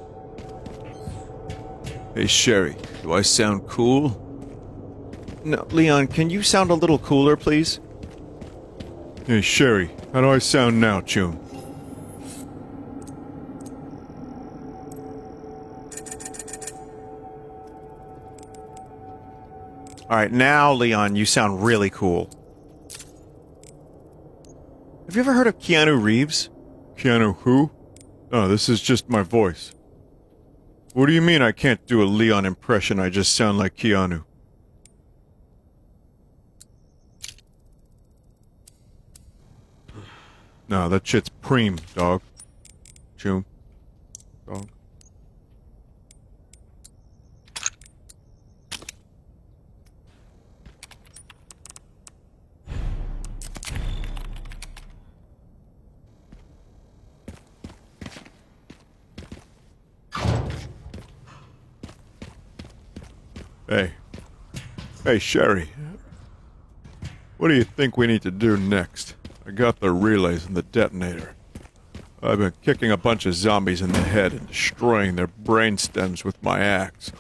Hey, Sherry, do I sound cool? No, Leon, can you sound a little cooler, please? Hey, Sherry, how do I sound now, Chum? Alright, now, Leon, you sound really cool. Have you ever heard of Keanu Reeves? Keanu who? Oh, this is just my voice. What do you mean I can't do a Leon impression? I just sound like Keanu. No, that shit's preem, dog. Chum. Dog. Hey. Hey, Sherry. What do you think we need to do next? I got the relays and the detonator. I've been kicking a bunch of zombies in the head and destroying their brain stems with my axe.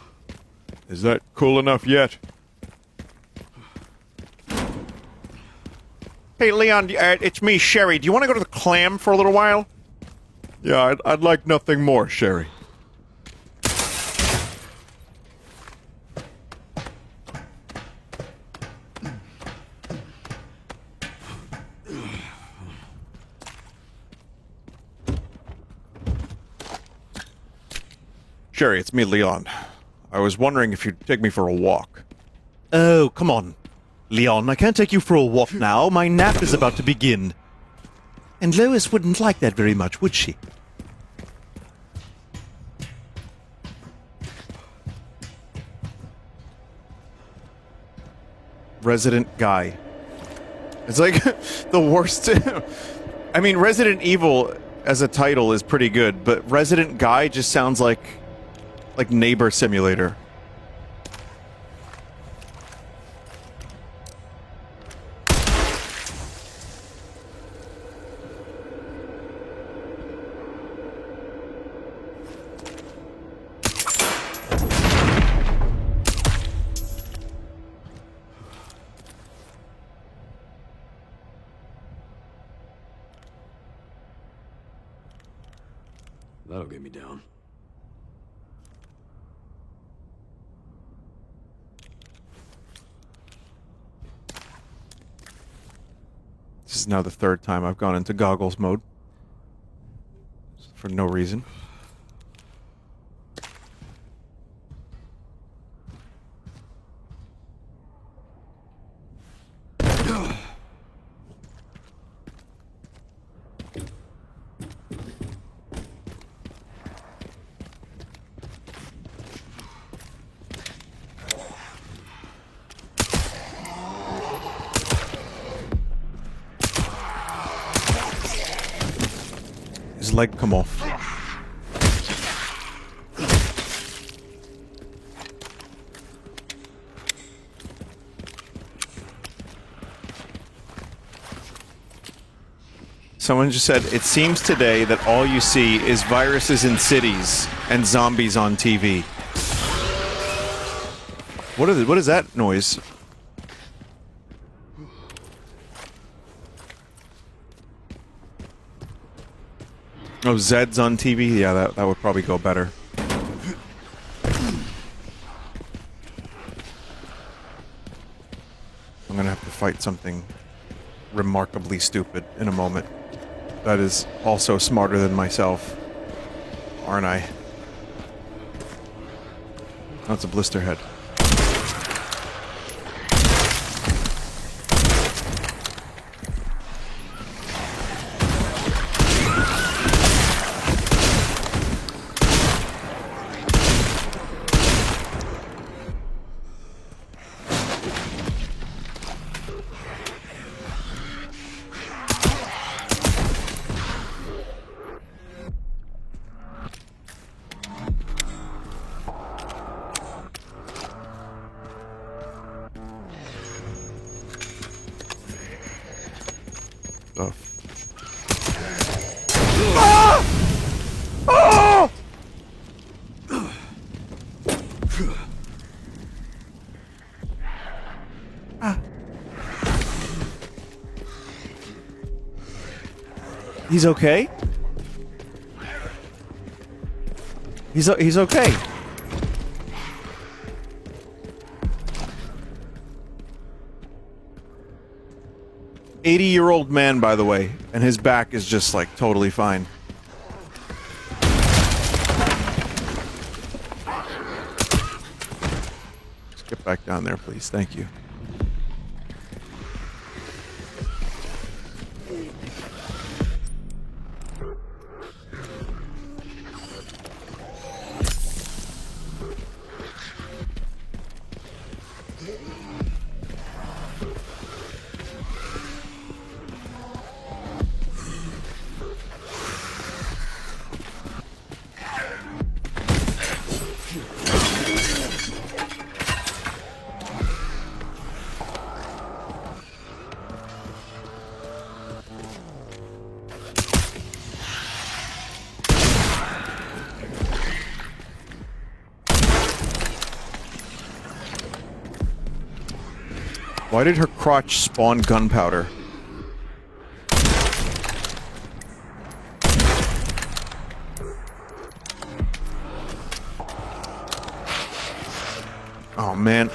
Is that cool enough yet? Hey, Leon, it's me, Sherry. Do you want to go to the clam for a little while? Yeah, I'd like nothing more, Sherry. Sherry, it's me, Leon. I was wondering if you'd take me for a walk. Oh, come on. Leon, I can't take you for a walk now. My nap is about to begin. And Lois wouldn't like that very much, would she? Resident Guy. It's like the worst. I mean, Resident Evil as a title is pretty good, but Resident Guy just sounds like Neighbor Simulator.
That'll get me down.
This is now the third time I've gone into goggles mode. For no reason. His leg come off. Someone just said, it seems today that all you see is viruses in cities and zombies on TV. What is that noise? Oh, Zed's on TV? Yeah, that would probably go better. I'm gonna have to fight something remarkably stupid in a moment. That is also smarter than myself. Aren't I? Oh, it's a blister head. He's okay? He's okay. "80-year-old man, by the way, and his back is just like totally fine." Let's get back down there, please. Thank you. Why did her crotch spawn gunpowder? Oh, man.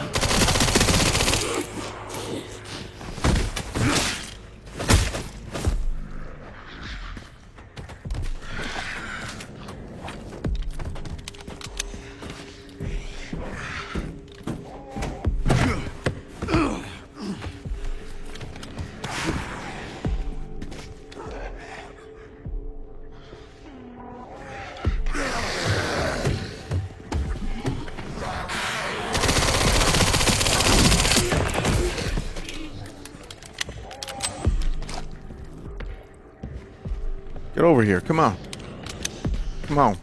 Get over here. Come on. Come on.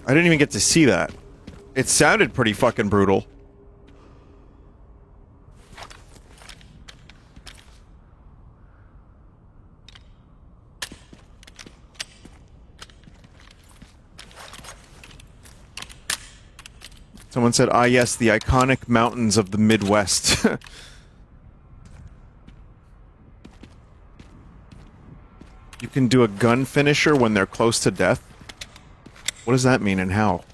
I didn't even get to see that. It sounded pretty fucking brutal. Someone said, ah yes, the iconic mountains of the Midwest. You can do a gun finisher when they're close to death? What does that mean and how?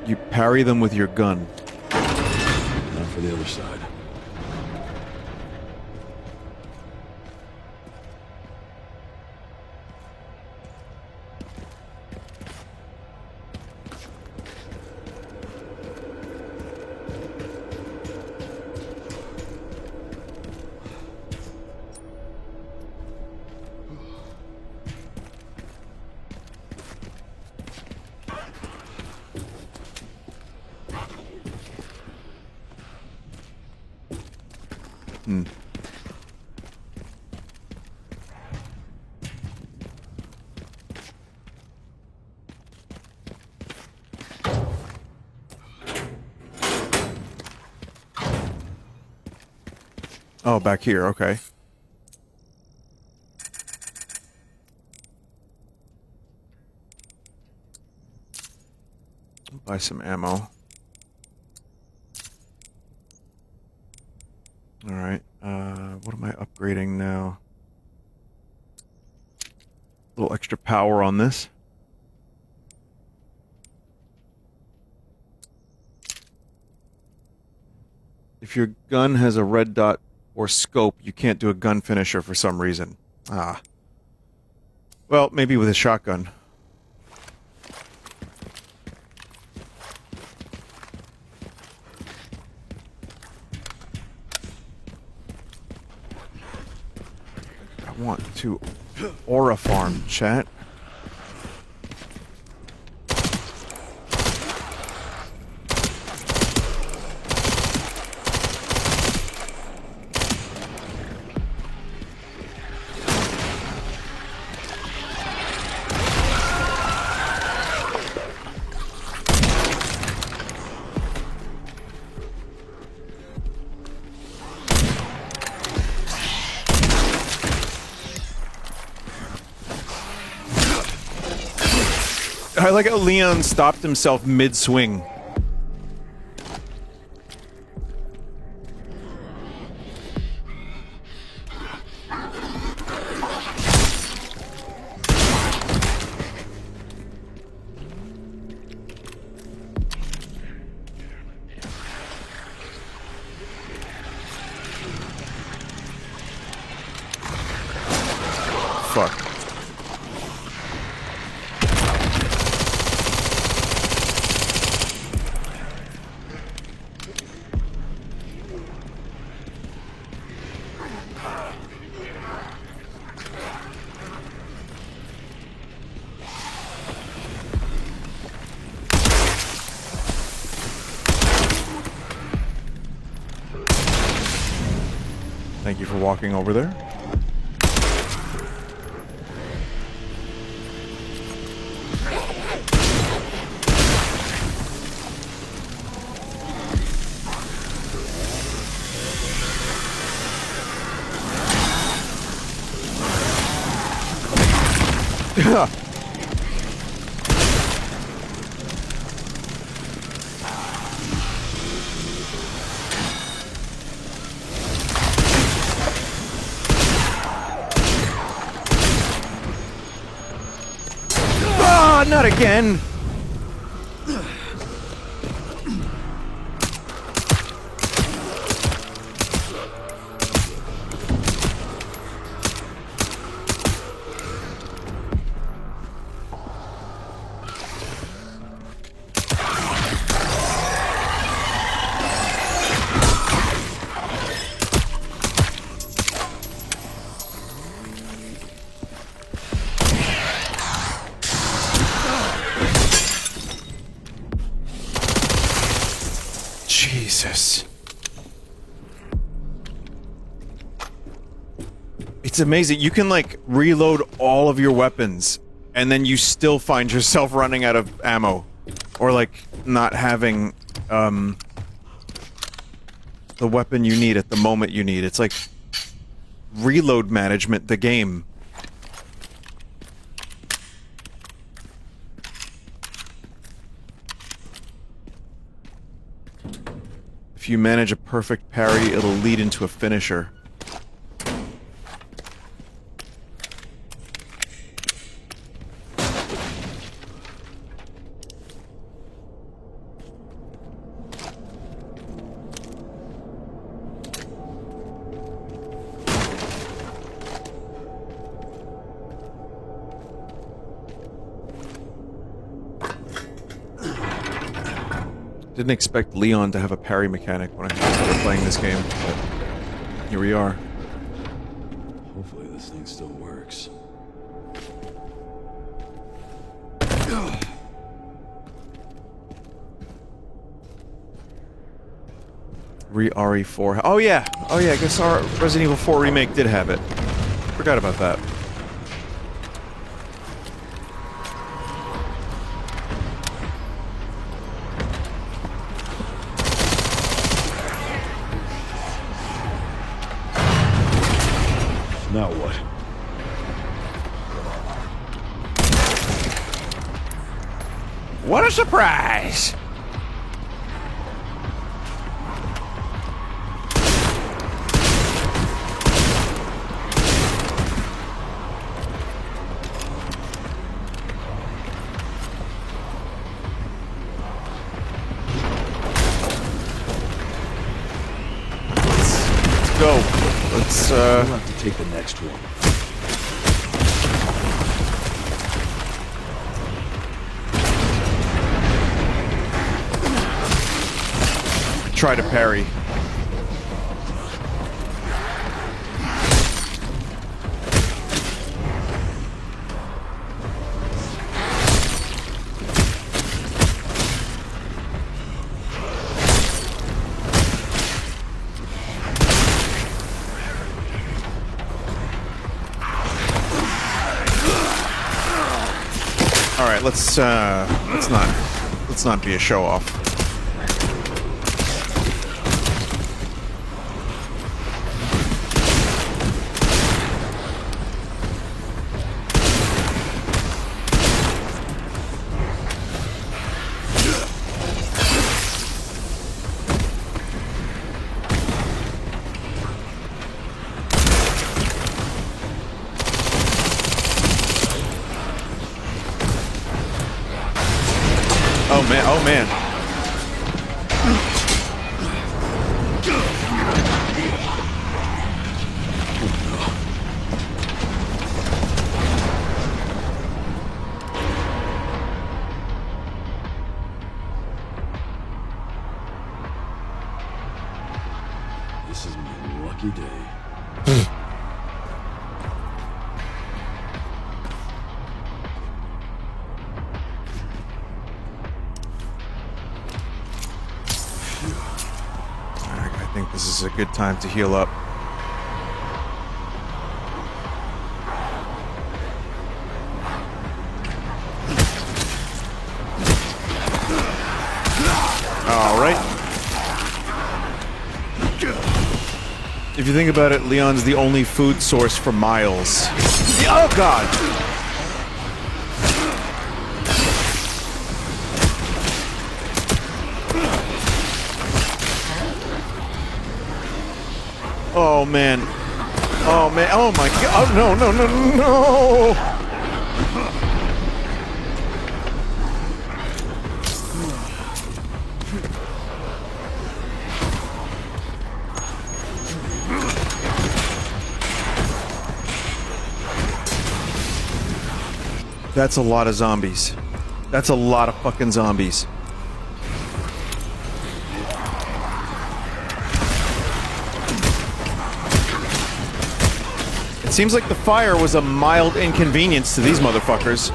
You parry them with your gun.
Now for the other side.
Oh, back here, okay. Buy some ammo. Alright, what am I upgrading now? A little extra power on this. If your gun has a red dot or scope, you can't do a gun finisher for some reason. Ah. Well, maybe with a shotgun. I want to aura farm, chat. I like how Leon stopped himself mid-swing. Fuck. Thank you for walking over there. Ah, not again. Jesus. It's amazing. You can, like, reload all of your weapons, and then you still find yourself running out of ammo. Or, like, not having, the weapon you need at the moment you need. It's like reload management, the game. If you manage a perfect parry, it'll lead into a finisher. Didn't expect Leon to have a parry mechanic when I started playing this game, but here we are.
Hopefully this thing still works.
RE4. Oh yeah! Oh yeah, I guess our Resident Evil 4 remake did have it. Forgot about that.
Now what?
What a surprise! Let's go.
We'll have to take the next one.
Try to parry. All right, let's not be a show off. Oh man.
This is my lucky day.
I think this is a good time to heal up. All right. If you think about it, Leon's the only food source for Miles. Oh God! Oh man. Oh man. Oh my God. Oh no, no, no, no. That's a lot of zombies. That's a lot of fucking zombies. It seems like the fire was a mild inconvenience to these motherfuckers.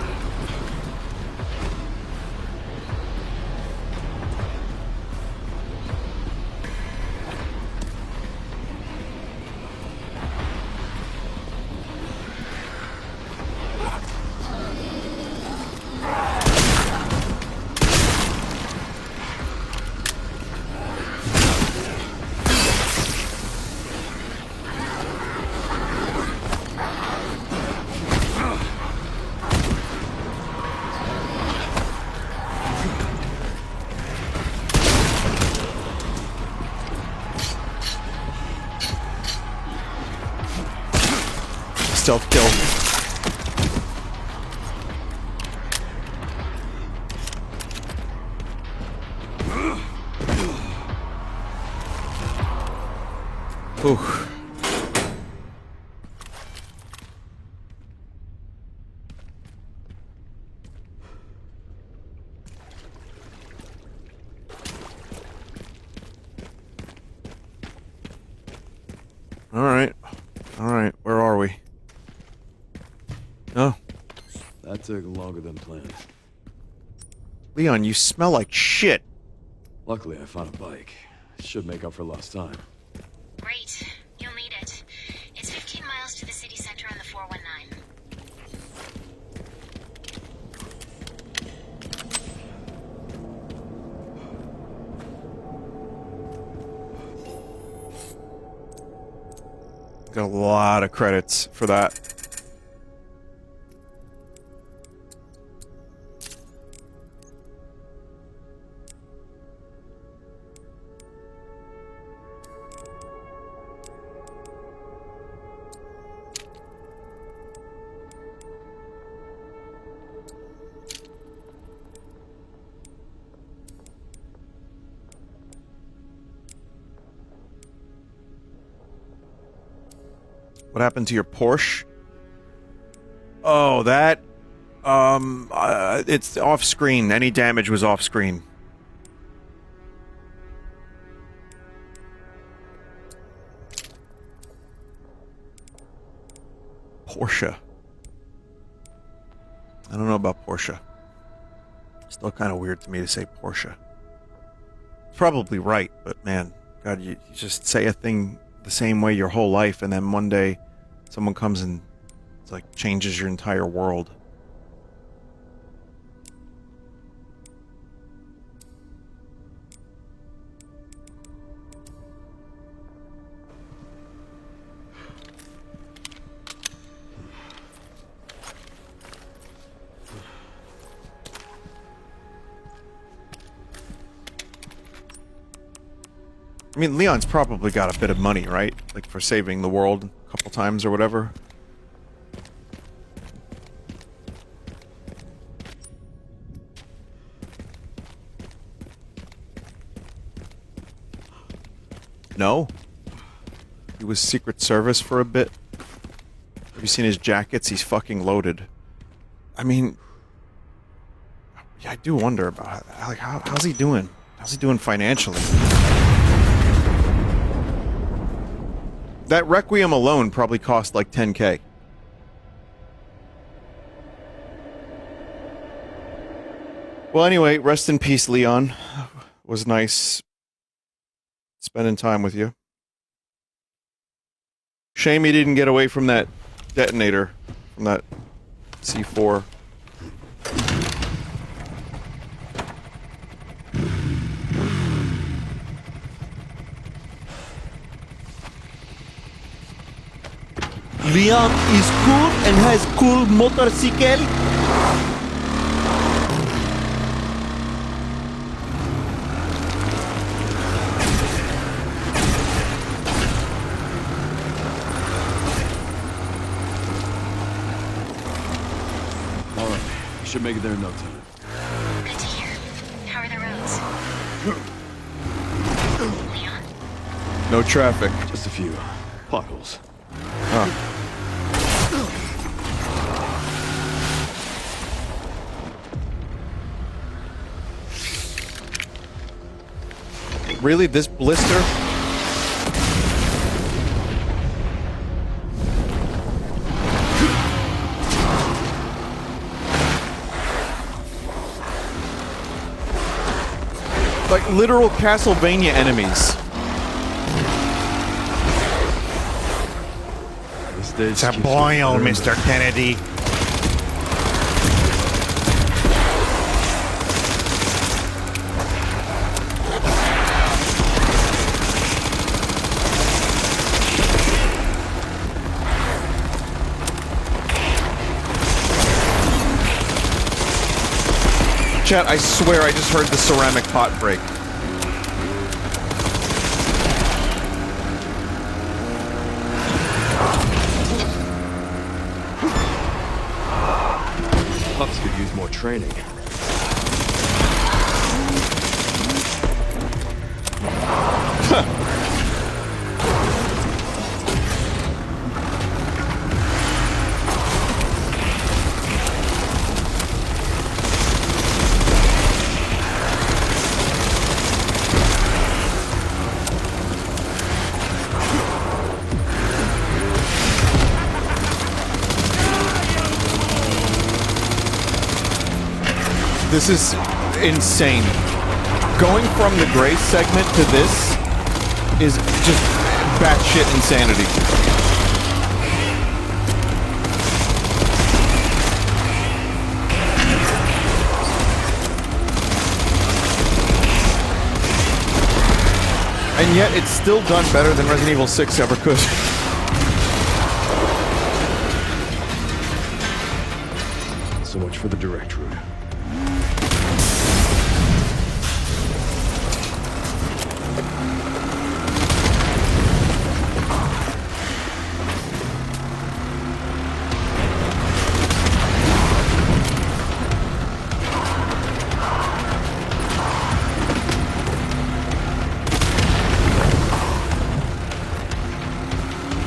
stealth kill. Ooh. All right, where are we? Oh.
That took longer than planned.
Leon, you smell like shit.
Luckily, I found a bike. Should make up for lost time.
Great. You'll need it. It's 15 miles to the city center on the 419.
Got a lot of credits for that. What happened to your Porsche? Oh, that... it's off-screen. Any damage was off-screen. Porsche. I don't know about Porsche. Still kind of weird to me to say Porsche. Probably right, but man, God, you just say a thing the same way your whole life, and then one day someone comes and it's like changes your entire world. I mean, Leon's probably got a bit of money, right? Like, for saving the world a couple times or whatever. No? He was Secret Service for a bit. Have you seen his jackets? He's fucking loaded. I mean... yeah, I do wonder about, like, how's he doing? How's he doing financially? That Requiem alone probably cost like 10K. Well, anyway, rest in peace, Leon. It was nice spending time with you. Shame he didn't get away from that detonator, from that C4.
Leon is cool and has cool motorcycle.
All right, should make it there in no time.
Good to hear. How are the roads? Leon?
No traffic.
Just a few potholes.
Huh. Really? This blister? Like literal Castlevania enemies.
It's
a boil, Mr. Kennedy.
Chat, I swear I just heard the ceramic pot break.
pups could use more training.
This is insane. Going from the gray segment to this is just batshit insanity. And yet it's still done better than Resident Evil 6 ever could.
So much for the direct route.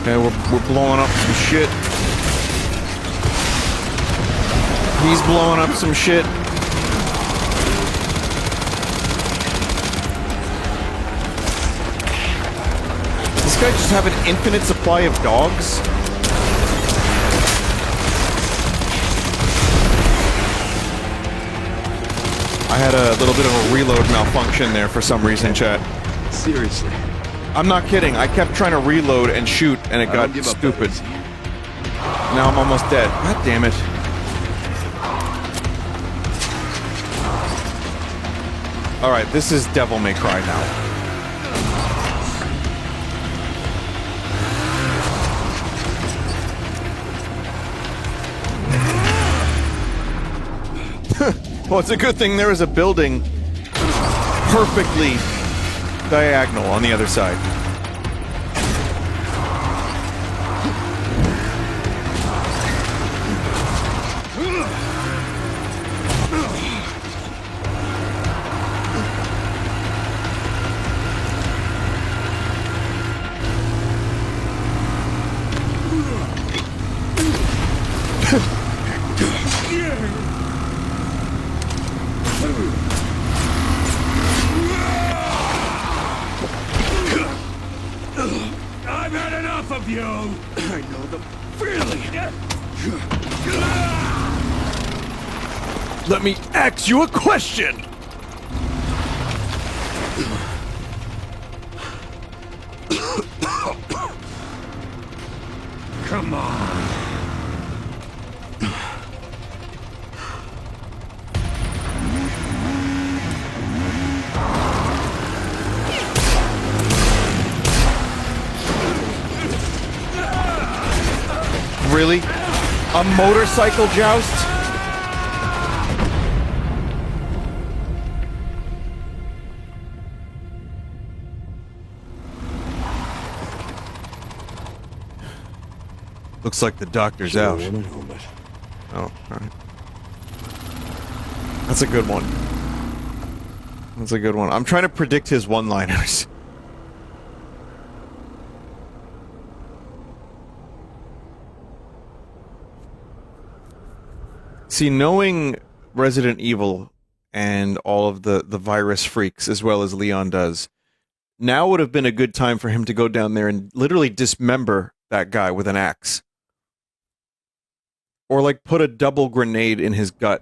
Okay, we're blowing up some shit. He's blowing up some shit. This guy just have an infinite supply of dogs? I had a little bit of a reload malfunction there for some reason, chat.
Seriously.
I'm not kidding. I kept trying to reload and shoot, and it got stupid. Now I'm almost dead. God damn it. Alright, this is Devil May Cry now. Well, it's a good thing there is a building perfectly diagonal on the other side.
I've had enough of you! I know the feeling!
Let me ask you a question!
Come on!
Really? A motorcycle joust? Looks like the doctor's out. Oh, alright. That's a good one. That's a good one. I'm trying to predict his one-liners. See, knowing Resident Evil and all of the virus freaks as well as Leon does, now would have been a good time for him to go down there and literally dismember that guy with an axe. Or like put a double grenade in his gut.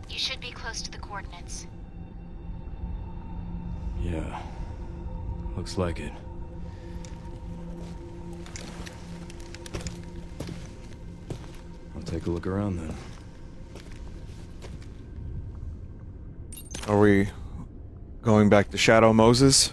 You should be close to the coordinates.
Yeah. Looks like it. I'll take a look around then.
Are we going back to Shadow Moses?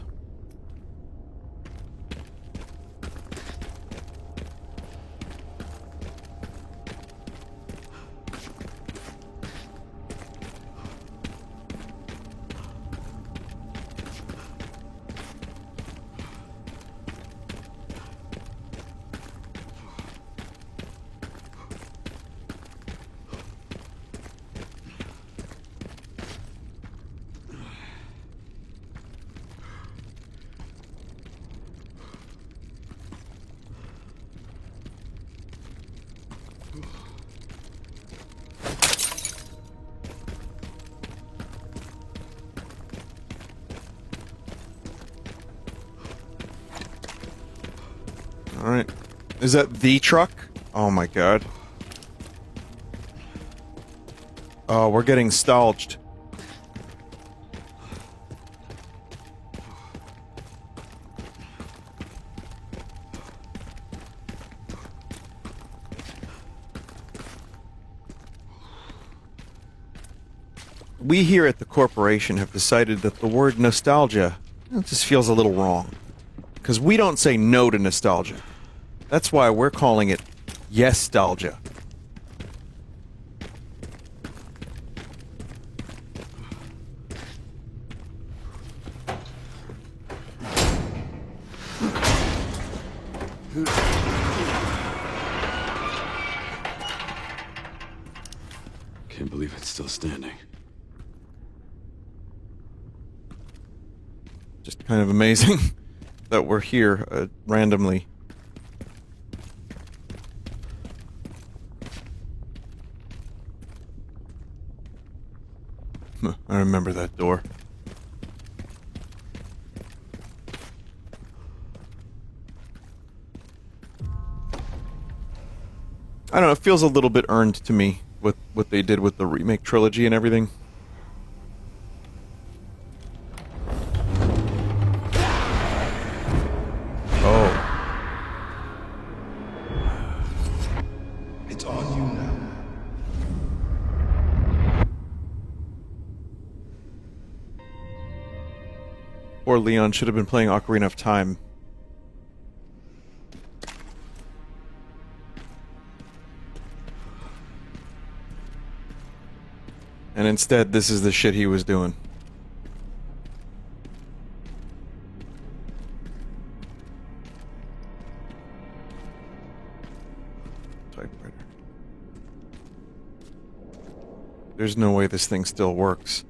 Alright. Is that the truck? Oh my god. Oh, we're getting stalled. We here at the corporation have decided that the word nostalgia just feels a little wrong. Because we don't say no to nostalgia. That's why we're calling it yes-talgia.
Can't believe it's still standing.
Just kind of amazing that we're here randomly. I remember that door. I don't know, it feels a little bit earned to me with what they did with the remake trilogy and everything.
It's on you now.
Poor Leon should have been playing Ocarina of Time. And instead, this is the shit he was doing. Typewriter. There's no way this thing still works.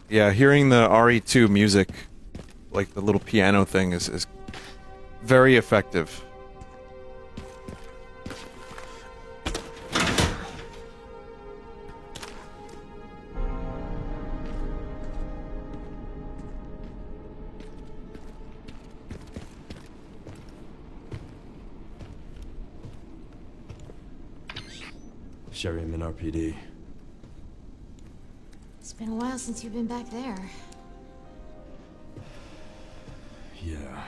Yeah, hearing the RE2 music, like the little piano thing, is very effective.
Sherry, I'm in RPD.
It's been a while since you've been back there.
Yeah.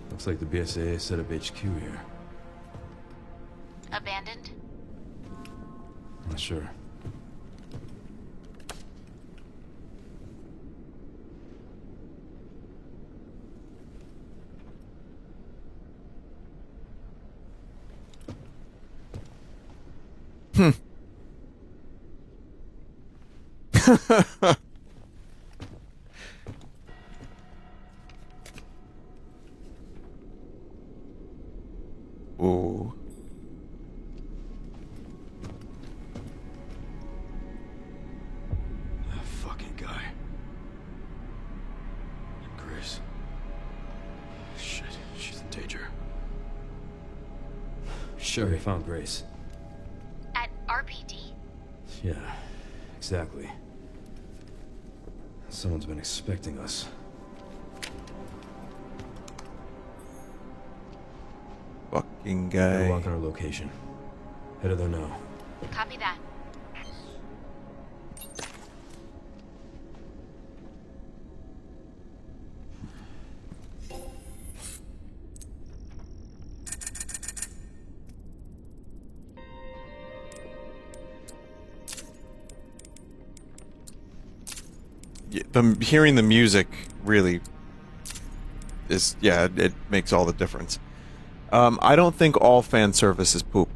Looks like the BSAA set up HQ here.
Abandoned?
Not sure.
Ooh.
That fucking guy. And Grace. Shit, she's in danger. Sherry found Grace.
At RPD?
Yeah, exactly. Someone's been expecting us.
Fucking
Better
guy.
walk on our location. Headed there now.
Copy that.
Yeah, hearing the music really is, yeah, it makes all the difference. I don't think all fan service is poop.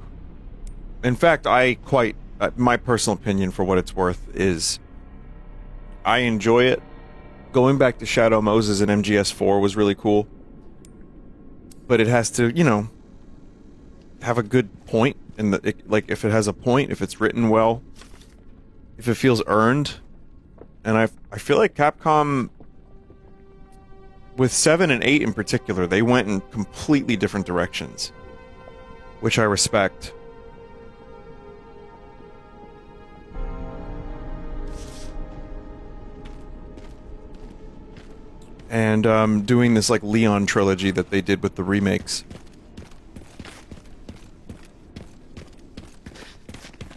In fact, my personal opinion, for what it's worth, is I enjoy it. Going back to Shadow Moses and MGS4 was really cool. But it has to, you know, have a good point. Like, if it has a point, if it's written well, if it feels earned. And I feel like Capcom, with 7 and 8 in particular, they went in completely different directions, which I respect. And doing this like Leon trilogy that they did with the remakes.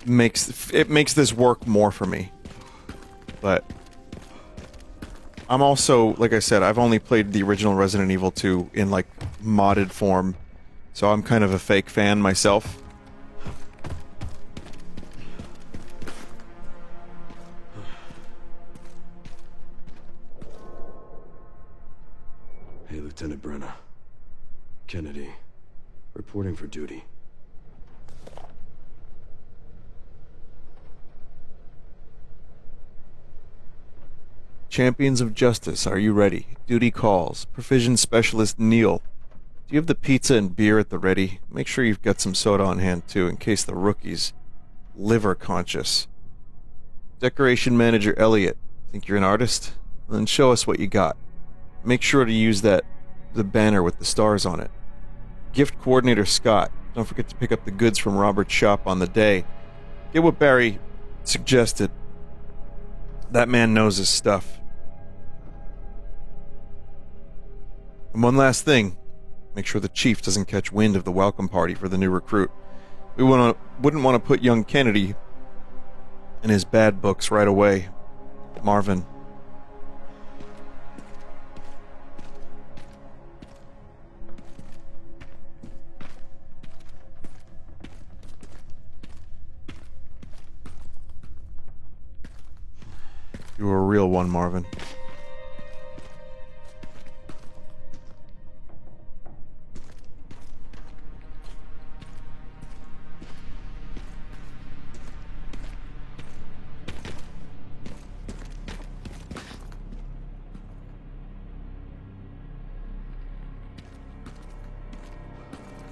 It makes this work more for me. But I'm also, like I said, I've only played the original Resident Evil 2 in like modded form, so I'm kind of a fake fan myself.
Hey, Lieutenant Brenna. Kennedy. Reporting for duty.
Champions of Justice, are you ready? Duty calls. Provision Specialist Neil. Do you have the pizza and beer at the ready? Make sure you've got some soda on hand too, in case the rookie's liver conscious. Decoration Manager Elliot. Think you're an artist? Then show us what you got. Make sure to use the banner with the stars on it. Gift Coordinator Scott. Don't forget to pick up the goods from Robert's shop on the day. Get what Barry suggested. That man knows his stuff. And one last thing. Make sure the chief doesn't catch wind of the welcome party for the new recruit. We wouldn't want to put young Kennedy in his bad books right away. Marvin. You were a real one, Marvin.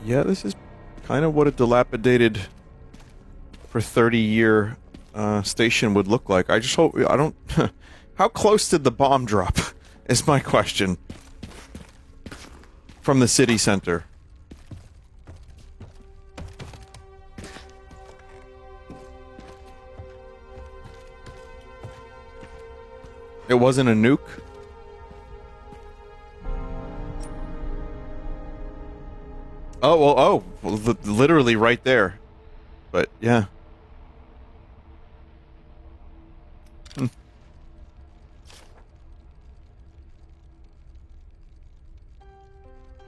Yeah, this is kind of what a dilapidated for 30-year station would look like. I just hope I don't... How close did the bomb drop? Is my question. From the city center. It wasn't a nuke? Oh, literally right there. But, yeah.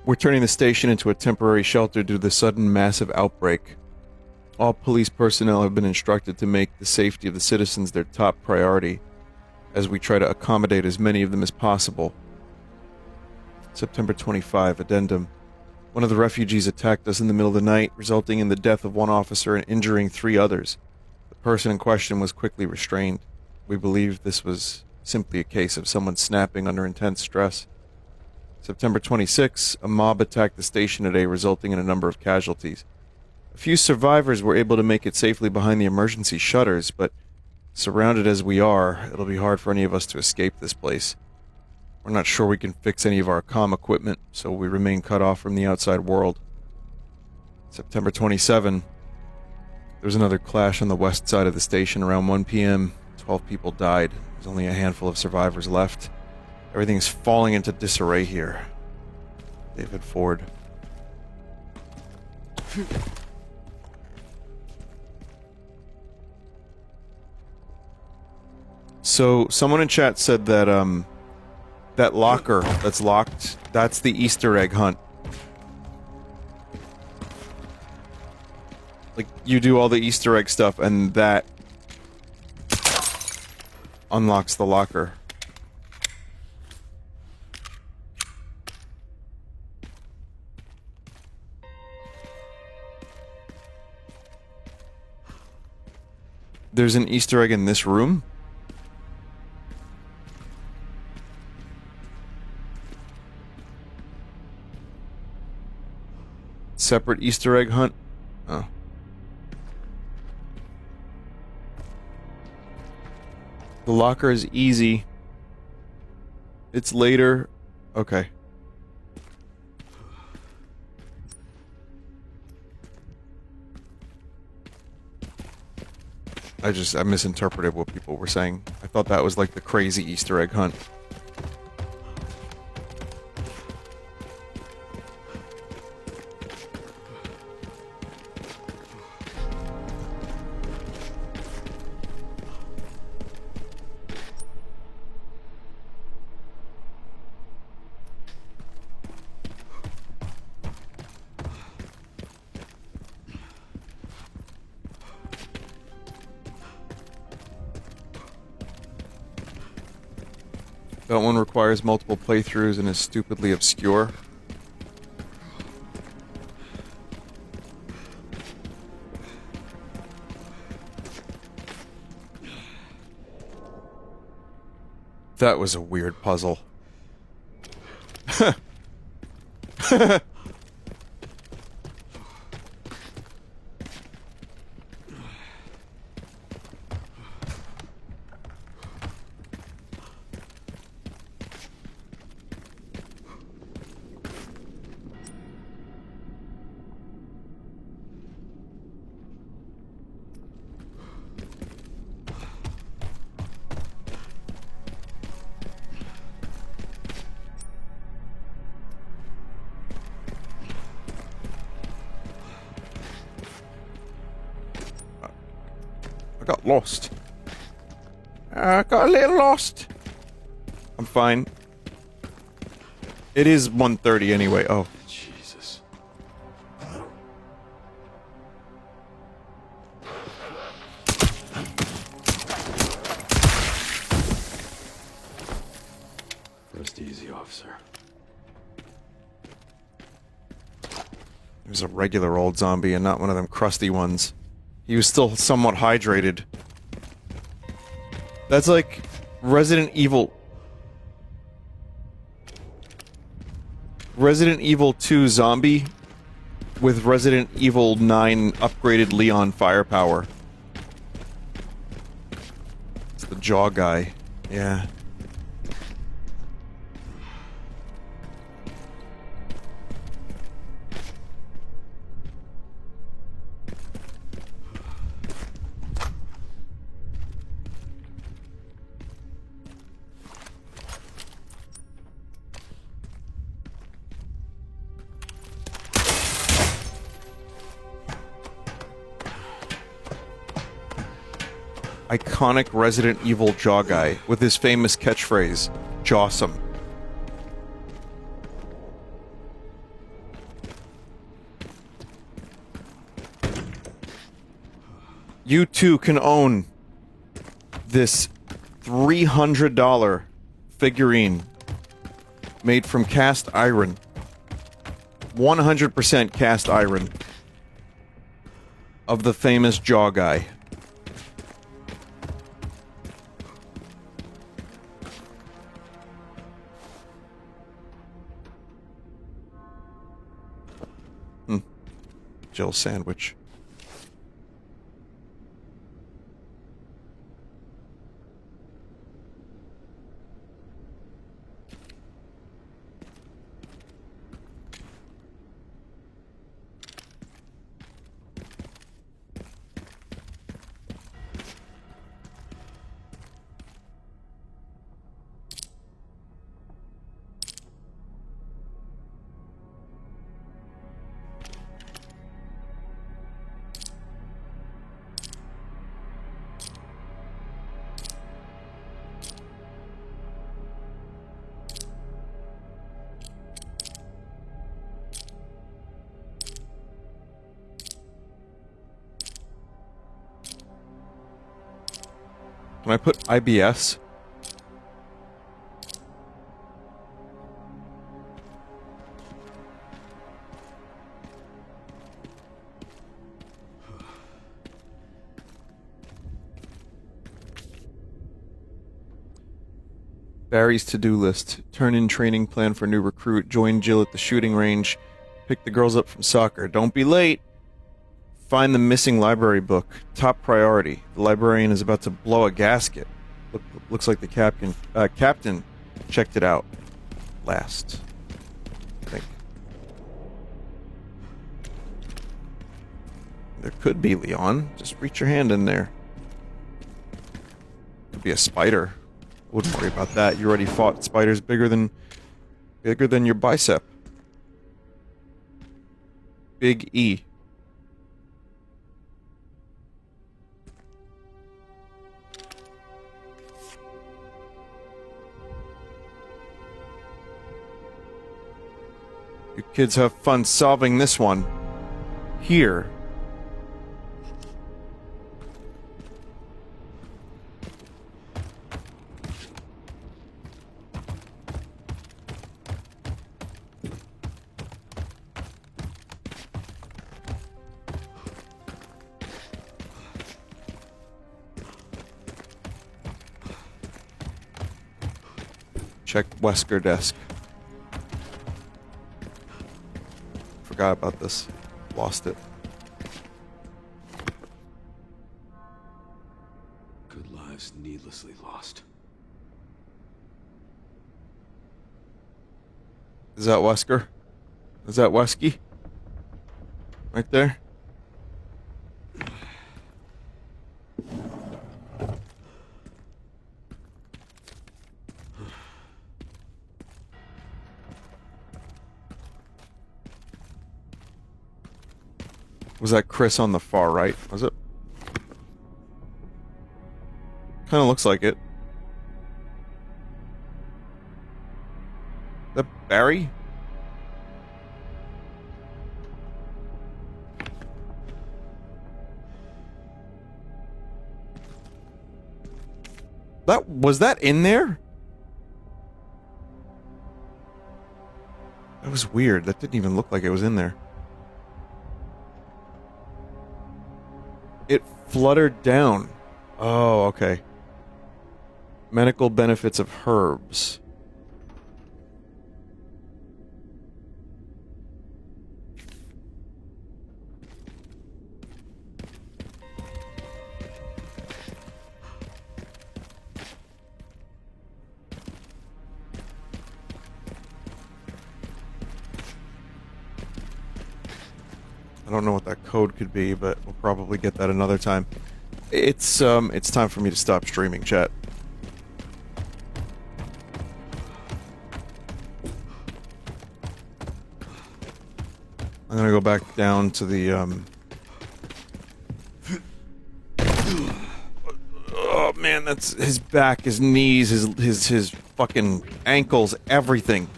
We're turning the station into a temporary shelter due to the sudden massive outbreak. All police personnel have been instructed to make the safety of the citizens their top priority, as we try to accommodate as many of them as possible. September 25, Addendum. One of the refugees attacked us in the middle of the night, resulting in the death of one officer and injuring 3 others. The person in question was quickly restrained. We believe this was simply a case of someone snapping under intense stress. September 26, a mob attacked the station today, resulting in a number of casualties. A few survivors were able to make it safely behind the emergency shutters, but surrounded as we are, it'll be hard for any of us to escape this place. We're not sure we can fix any of our comm equipment, so we remain cut off from the outside world. September 27, there was another clash on the west side of the station around 1 p.m. 12 people died. There's only a handful of survivors left. Everything's falling into disarray here. David Ford. So, someone in chat said that, that locker that's locked, that's the Easter egg hunt. Like, you do all the Easter egg stuff, and that unlocks the locker. There's an Easter egg in this room? Separate Easter egg hunt? Oh. The locker is easy. It's later. Okay. I misinterpreted what people were saying. I thought that was like the crazy Easter egg hunt. That one requires multiple playthroughs and is stupidly obscure. That was a weird puzzle. I got lost. I got a little lost. I'm fine. It is 1:30 anyway. Oh.
Jesus. Rest easy, officer.
He was a regular old zombie and not one of them crusty ones. He was still somewhat hydrated. That's like Resident Evil 2 zombie with Resident Evil 9 upgraded Leon firepower. It's the jaw guy. Yeah. Iconic Resident Evil jaw guy with his famous catchphrase, "Jawsome." You too can own this $300 figurine made from cast iron. 100% cast iron of the famous jaw guy. Jill sandwich. Can I put IBS? Barry's to-do list. Turn in training plan for new recruit. Join Jill at the shooting range. Pick the girls up from soccer. Don't be late. Find the missing library book. Top priority. The librarian is about to blow a gasket. Looks like the captain checked it out last. I think. There could be, Leon. Just reach your hand in there. Could be a spider. Wouldn't worry about that. You already fought spiders bigger than your bicep. Big E. You kids have fun solving this one. Here. Check Wesker desk. Forgot about this. Lost it.
Good lives needlessly lost.
Is that Wesker? Is that Wesky? Right there? Was that Chris on the far right? Was it? Kind of looks like it. That Barry? Was that in there? That was weird. That didn't even look like it was in there. It fluttered down. Oh, okay. Medical benefits of herbs. I don't know what that code could be, but we'll probably get that another time. It's time for me to stop streaming, chat. I'm gonna go back down to the, oh man, that's his back, his knees, his fucking ankles, everything.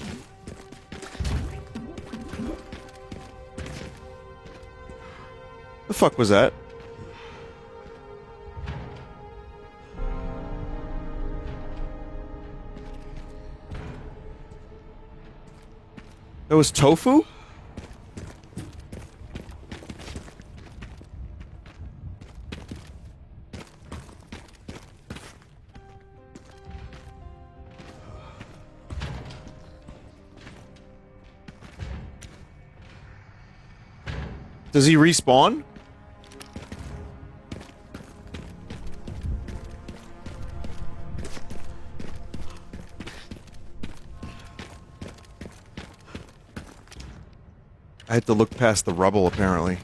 The fuck was that? That was tofu? Does he respawn? I had to look past the rubble, apparently.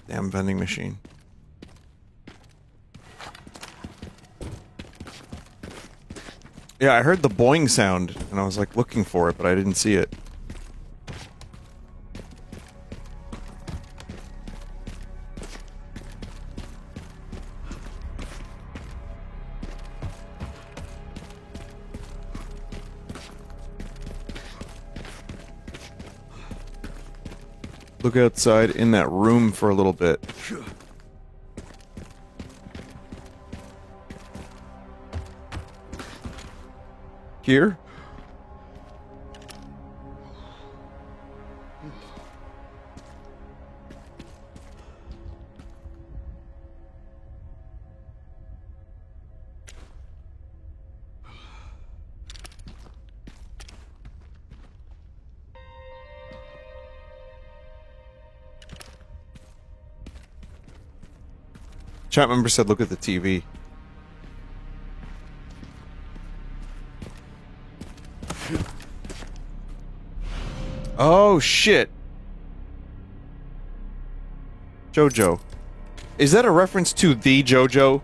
Damn vending machine. Yeah, I heard the boing sound, and I was like looking for it, but I didn't see it. Look outside in that room for a little bit. Here? Chat member said look at the TV. Oh shit. JoJo. Is that a reference to the JoJo?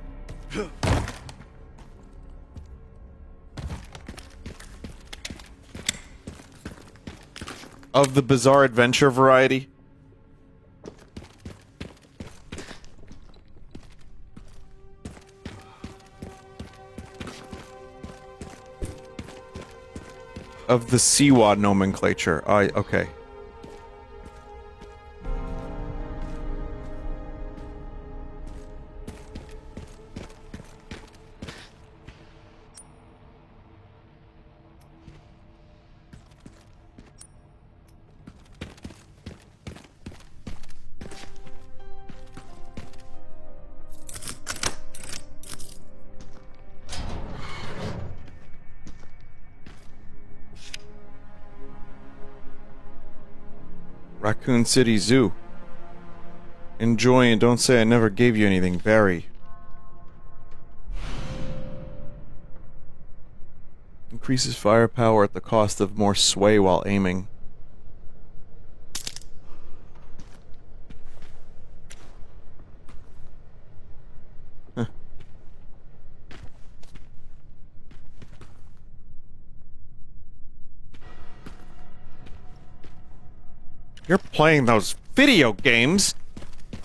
Of the Bizarre Adventure variety? Of the Siwa nomenclature. Okay. Raccoon City Zoo. Enjoy and don't say I never gave you anything, Barry. Increases firepower at the cost of more sway while aiming. Huh. You're playing those video games,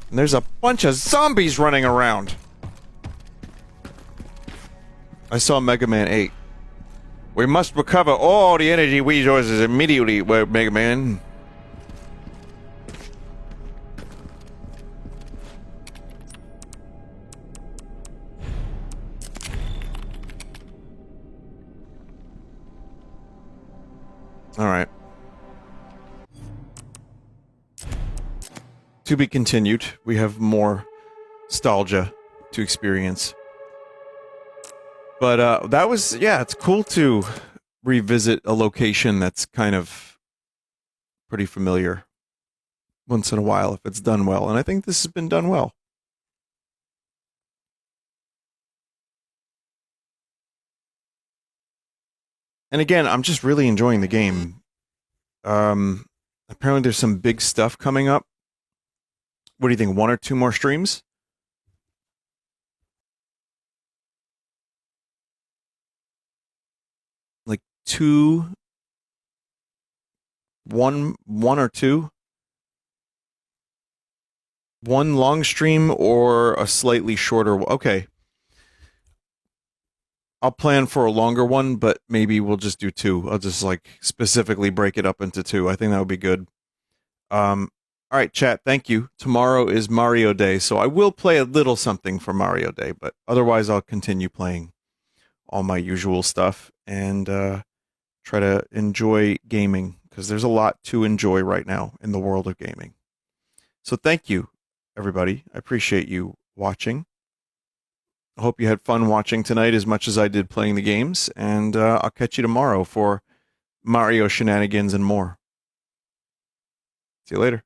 and there's a bunch of zombies running around. I saw Mega Man 8. We must recover all the energy resources immediately, Mega Man. Alright. To be continued. We have more nostalgia to experience. But, that was, yeah, it's cool to revisit a location that's kind of pretty familiar once in a while if it's done well, and I think this has been done well. And again, I'm just really enjoying the game. Apparently there's some big stuff coming up. What do you think, 1 or 2 more streams? Like 2, 1 or 2? 1 long stream or a slightly shorter? Okay. I'll plan for a longer one, but maybe we'll just do 2. I'll just like specifically break it up into 2. I think that would be good. All right, chat. Thank you. Tomorrow is Mario Day, so I will play a little something for Mario Day, but otherwise I'll continue playing all my usual stuff and try to enjoy gaming, because there's a lot to enjoy right now in the world of gaming. So thank you, everybody. I appreciate you watching. I hope you had fun watching tonight as much as I did playing the games, and I'll catch you tomorrow for Mario shenanigans and more. See you later.